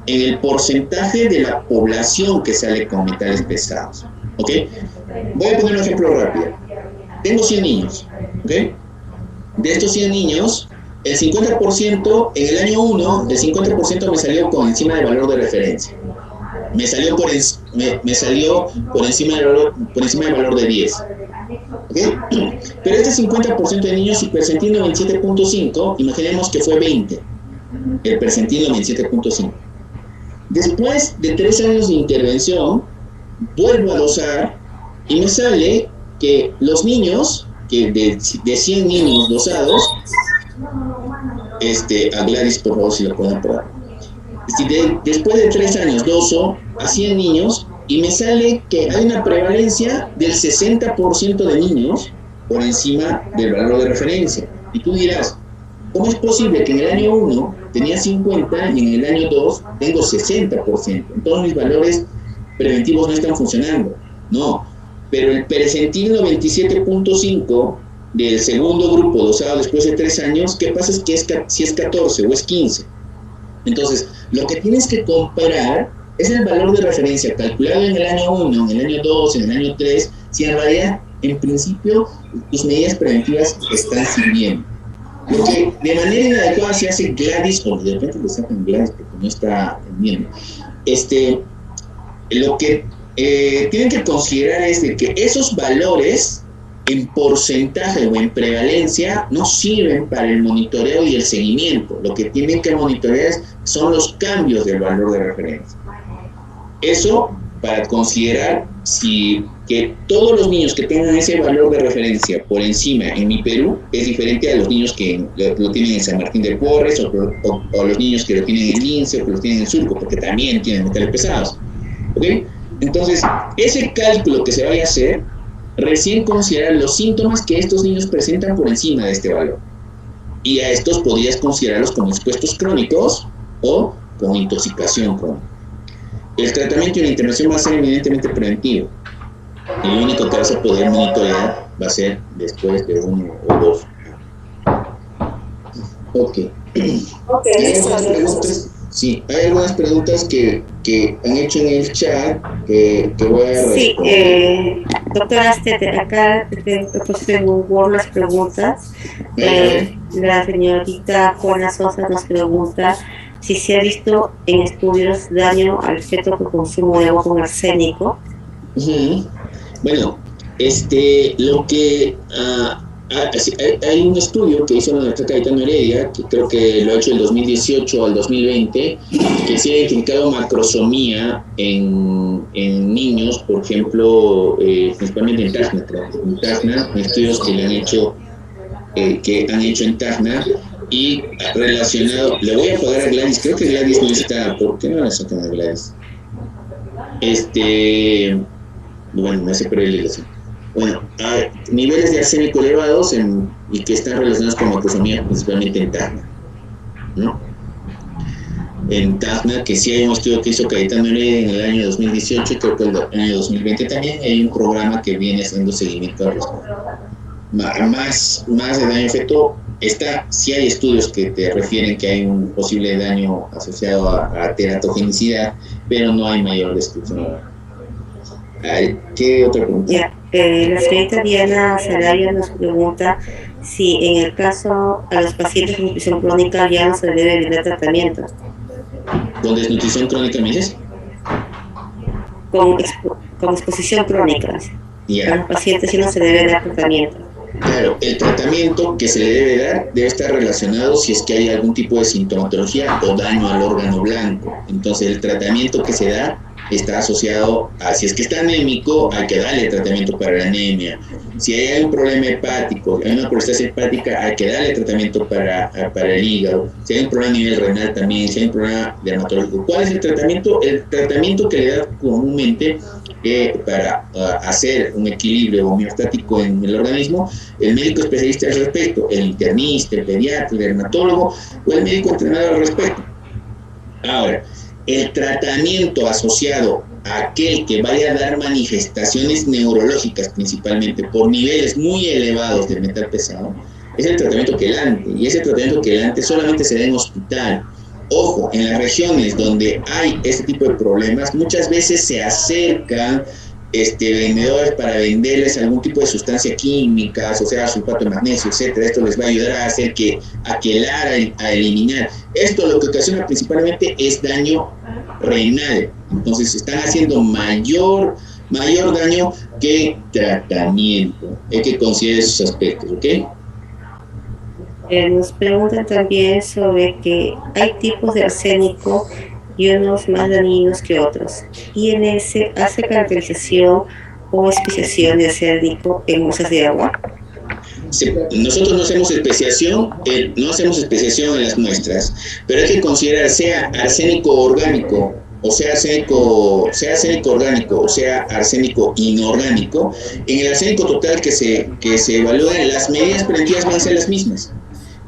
en el porcentaje de la población que sale con metales pesados. ¿Ok? Voy a poner un ejemplo rápido. Tengo 100 niños. ¿Ok? De estos 100 niños, el 50% en el año 1, el 50% me salió con encima del valor de referencia. Me salió por encima del valor de 10. ¿Okay? Pero este 50% de niños, si percentil 97.5, imaginemos que fue 20, el percentil 97.5. Después de 3 años de intervención, vuelvo a dosar y me sale que los niños, que de 100 niños dosados, a Gladys, por favor, si lo pueden probar. Después de 3 años doso a 100 niños y me sale que hay una prevalencia del 60% de niños por encima del valor de referencia. Y tú dirás, ¿cómo es posible que en el año 1 tenía 50 y en el año 2 tengo 60%? Entonces mis valores preventivos no están funcionando. No, pero el percentil 97.5 del segundo grupo dosado después de 3 años, ¿qué pasa? Es que si es 14 o es 15. Entonces, lo que tienes que comparar es el valor de referencia calculado en el año 1, en el año 2, en el año 3, si en realidad, en principio, tus medidas preventivas están sirviendo. Lo que de manera inadecuada se hace Gladys, o de repente le sacan Gladys porque no está entendiendo. Lo que tienen que considerar es de que esos valores en porcentaje o en prevalencia no sirven para el monitoreo y el seguimiento. Lo que tienen que monitorear son los cambios del valor de referencia. Eso para considerar si que todos los niños que tengan ese valor de referencia por encima en mi Perú es diferente a los niños que lo tienen en San Martín de Porres o los niños que lo tienen en Lince o que lo tienen en Surco, porque también tienen metales pesados. ¿Ok? Entonces, ese cálculo que se vaya a hacer recién considerar los síntomas que estos niños presentan por encima de este valor. Y a estos podrías considerarlos como expuestos crónicos o con intoxicación crónica. El tratamiento y la intervención va a ser evidentemente preventivo. Y lo único que vas a poder monitorear va a ser después de 1 o 2. Ok. ¿Hay algunas preguntas? Sí, hay algunas preguntas que han hecho en el chat que voy a responder. Sí, doctora, acá en Google las preguntas. La señorita Juana Sosa nos pregunta si se ha visto en estudios daño al feto por consumo de agua con arsénico. Bueno, lo que hay un estudio que hizo la doctora Cayetano Heredia, que creo que lo ha hecho del 2018 al 2020, que se ha identificado macrosomía en niños, por ejemplo, principalmente en Tacna, estudios que han hecho en Tacna, y relacionado, le voy a pagar a Gladys, creo que Gladys no está, ¿por qué no le sacan a Gladys? Bueno, no sé, pero él le bueno, niveles de arsénico elevados y que están relacionados con macrosomía, principalmente en Tacna, ¿no? En Tacna, que sí hay un estudio que hizo Cayetano Heredia en el año 2018 y creo que en el año 2020 también hay un programa que viene haciendo seguimiento al respecto. Más de daño feto, sí hay estudios que te refieren que hay un posible daño asociado a teratogenicidad, pero no hay mayor descripción. ¿Qué otra pregunta? La señorita Diana Salario nos pregunta si en el caso a los pacientes con nutrición crónica ya no se debe brindar tratamiento. ¿Con desnutrición crónica me dices? Con exposición crónica. Yeah. A los pacientes ya no se debe dar tratamiento. Claro, el tratamiento que se le debe dar debe estar relacionado si es que hay algún tipo de sintomatología o daño al órgano blanco. Entonces el tratamiento que se da está asociado a, si es que está anémico, hay que darle tratamiento para la anemia. Si hay un problema hepático, hay una cholestasis hepática, hay que darle tratamiento para el hígado. Si hay un problema a nivel renal también, si hay un problema dermatológico. ¿Cuál es el tratamiento? El tratamiento que le da comúnmente para hacer un equilibrio homeostático en el organismo, el médico especialista al respecto, el internista, el pediatra, el dermatólogo o el médico entrenador al respecto. Ahora, el tratamiento asociado a aquel que vaya a dar manifestaciones neurológicas principalmente por niveles muy elevados de metal pesado, es el tratamiento quelante, y ese tratamiento quelante solamente se da en hospital. Ojo, en las regiones donde hay este tipo de problemas, muchas veces se acercan vendedores para venderles algún tipo de sustancia química, o sea, sulfato de magnesio, etcétera. Esto les va a ayudar a hacer a quelar, a eliminar. Esto lo que ocasiona principalmente es daño renal. Entonces están haciendo mayor daño que tratamiento. Hay que considerar esos aspectos, ¿ok? Nos preguntan también sobre que hay tipos de arsénico y unos más dañinos que otros. ¿Y en ese hace caracterización o especiación de arsénico en musas de agua? Nosotros no hacemos especiación en las muestras, pero hay que considerar sea arsénico orgánico, o sea arsénico orgánico, o sea arsénico inorgánico. En el arsénico total que se evalúa, las medidas preventivas van a ser las mismas.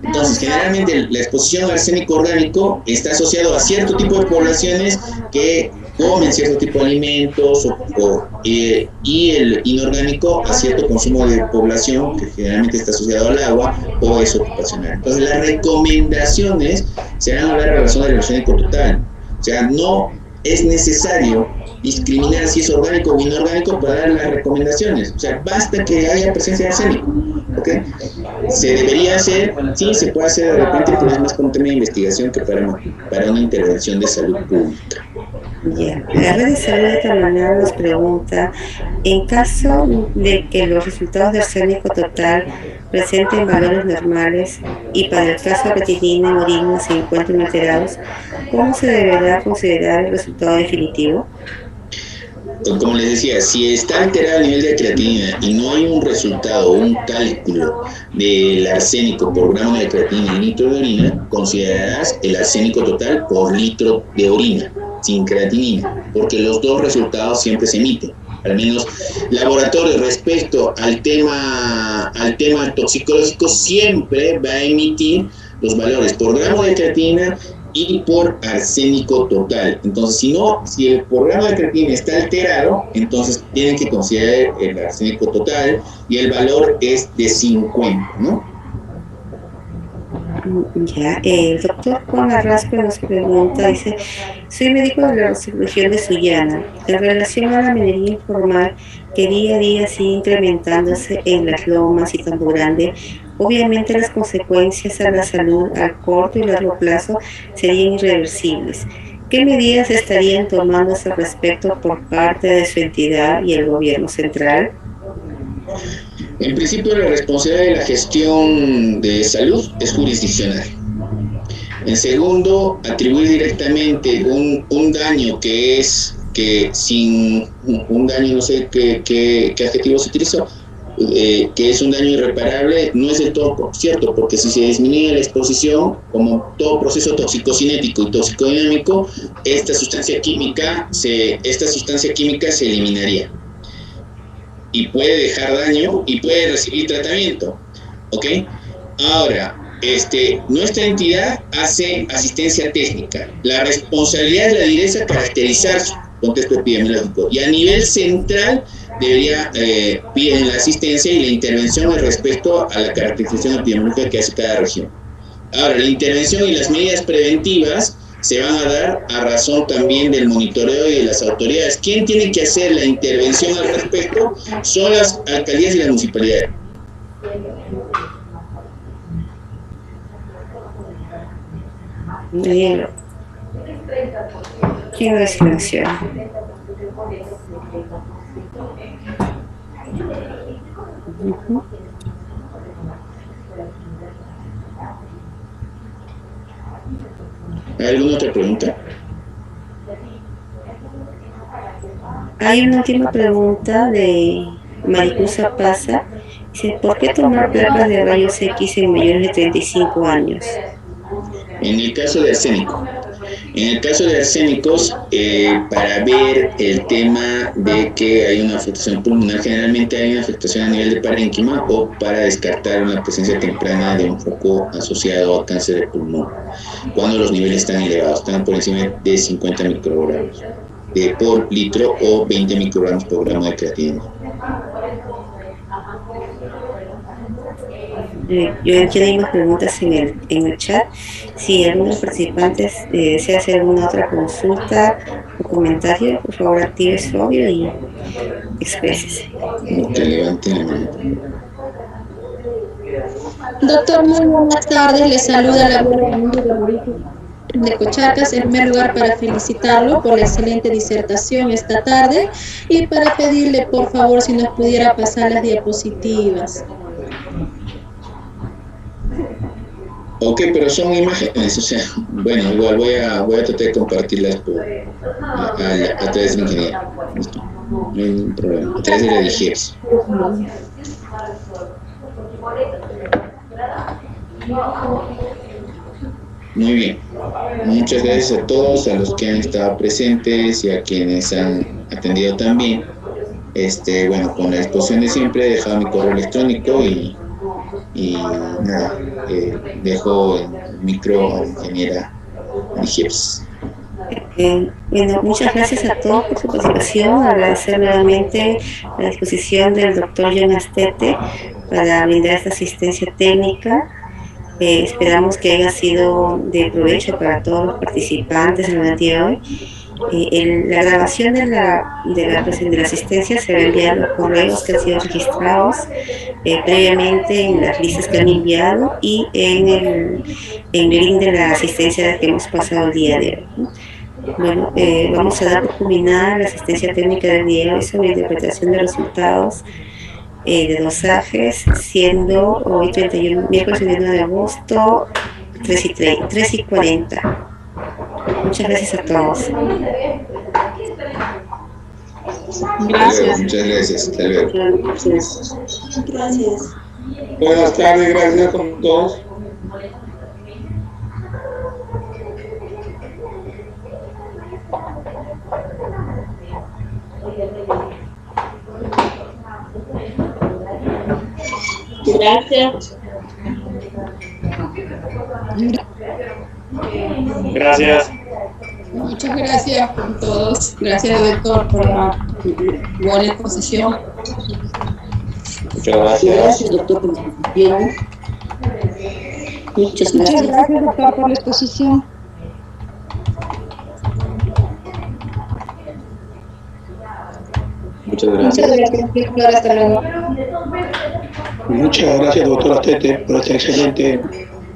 Entonces, generalmente la exposición al arsénico orgánico está asociado a cierto tipo de poblaciones que comen cierto tipo de alimentos y el inorgánico a cierto consumo de población que generalmente está asociado al agua o es ocupacional. Entonces, las recomendaciones se van a hablar a razón del arsénico total. O sea, no es necesario discriminar si es orgánico o inorgánico para dar las recomendaciones. O sea, basta que haya presencia de arsénico. ¿Okay? Se debería hacer, sí, se puede hacer de repente, pero es más como un tema de investigación que para una intervención de salud pública. Yeah. La red de salud de Tamaná nos pregunta, en caso de que los resultados de arsénico total presenten valores normales y para el caso de creatinina en orina se encuentren alterados, ¿cómo se deberá considerar el resultado definitivo? Como les decía, si está alterado el nivel de creatinina y no hay un resultado, un cálculo del arsénico por gramo de creatinina en litro de orina, considerarás el arsénico total por litro de orina, sin creatinina, porque los dos resultados siempre se emiten. Al menos laboratorio respecto al tema toxicológico siempre va a emitir los valores por gramo de creatinina y por arsénico total. Entonces, si el programa de creatinina está alterado, entonces tienen que considerar el arsénico total y el valor es de 50, ¿no? Ya, el doctor Juan Arrasco nos pregunta, dice, soy médico de la región de Sullana. En relación a la minería informal que día a día sigue incrementándose en las lomas y Campo Grande, obviamente las consecuencias a la salud a corto y largo plazo serían irreversibles. ¿Qué medidas estarían tomándose al respecto por parte de su entidad y el gobierno central? En principio, la responsabilidad de la gestión de salud es jurisdiccional. En segundo, atribuir directamente un daño que sin un daño, no sé qué adjetivo se utilizó, que es un daño irreparable, no es del todo cierto, porque si se disminuye la exposición, como todo proceso toxicocinético y toxicodinámico, esta sustancia química se eliminaría. Y puede dejar daño y puede recibir tratamiento, ¿ok? Ahora, nuestra entidad hace asistencia técnica. La responsabilidad de la DIRESA es caracterizar su contexto epidemiológico y a nivel central debería piden la asistencia y la intervención respecto a la caracterización epidemiológica que hace cada región. Ahora, la intervención y las medidas preventivas se van a dar a razón también del monitoreo y de las autoridades. ¿Quién tiene que hacer la intervención al respecto? Son las alcaldías y las municipalidades. Bien. ¿Quién es la acción? ¿Alguna otra pregunta? Hay una última pregunta de Maricusa Paza. Dice, ¿por qué tomar placas de rayos X en mayores de 35 años? En el caso de arsénico. En el caso de arsénicos, para ver el tema de que hay una afectación pulmonar, generalmente hay una afectación a nivel de parénquima o para descartar una presencia temprana de un foco asociado a cáncer de pulmón, cuando los niveles están elevados, están por encima de 50 microgramos por litro o 20 microgramos por gramo de creatinina. Yo hay más preguntas en el chat. Si algunos participantes desea hacer alguna otra consulta o comentario, por favor active su audio y exprésese. Que levante la mano. Doctor, muy buenas tardes. Le saluda la abuela de Cochacas. En primer lugar, para felicitarlo por la excelente disertación esta tarde y para pedirle, por favor, si nos pudiera pasar las diapositivas. Ok, pero son imágenes, o sea, bueno, igual voy a tratar de compartirlas a través de la ingeniería. Listo. No hay ningún problema. A través de la DGEPS. Muy bien. Muchas gracias a todos, a los que han estado presentes y a quienes han atendido también. Bueno, con la disposición de siempre, he dejado mi correo electrónico y nada, dejo el micro a la ingeniera Gibbs. Bueno, muchas gracias a todos por su participación. Agradecer nuevamente la disposición del doctor John Astete para brindar esta asistencia técnica. Esperamos que haya sido de provecho para todos los participantes en el día de hoy. La grabación de la asistencia se va a enviar a los correos que han sido registrados previamente en las listas que han enviado y en el link de la asistencia que hemos pasado el día de hoy. Bueno, vamos a dar por culminada la asistencia técnica del día de hoy sobre interpretación de resultados de dosajes, siendo hoy 31, miércoles 31 de agosto, 3:40. Muchas gracias a todos. Gracias. Muchas gracias. Hasta luego. Gracias. Buenas tardes, gracias a todos. Gracias. Gracias. Muchas gracias a todos. Gracias, doctor, por la buena exposición. Muchas gracias. Gracias, doctor, por la exposición. Muchas gracias. Muchas gracias, doctor, por la exposición. Muchas gracias. Muchas gracias, doctor. Hasta luego. Muchas gracias, doctor Astete, por esta excelente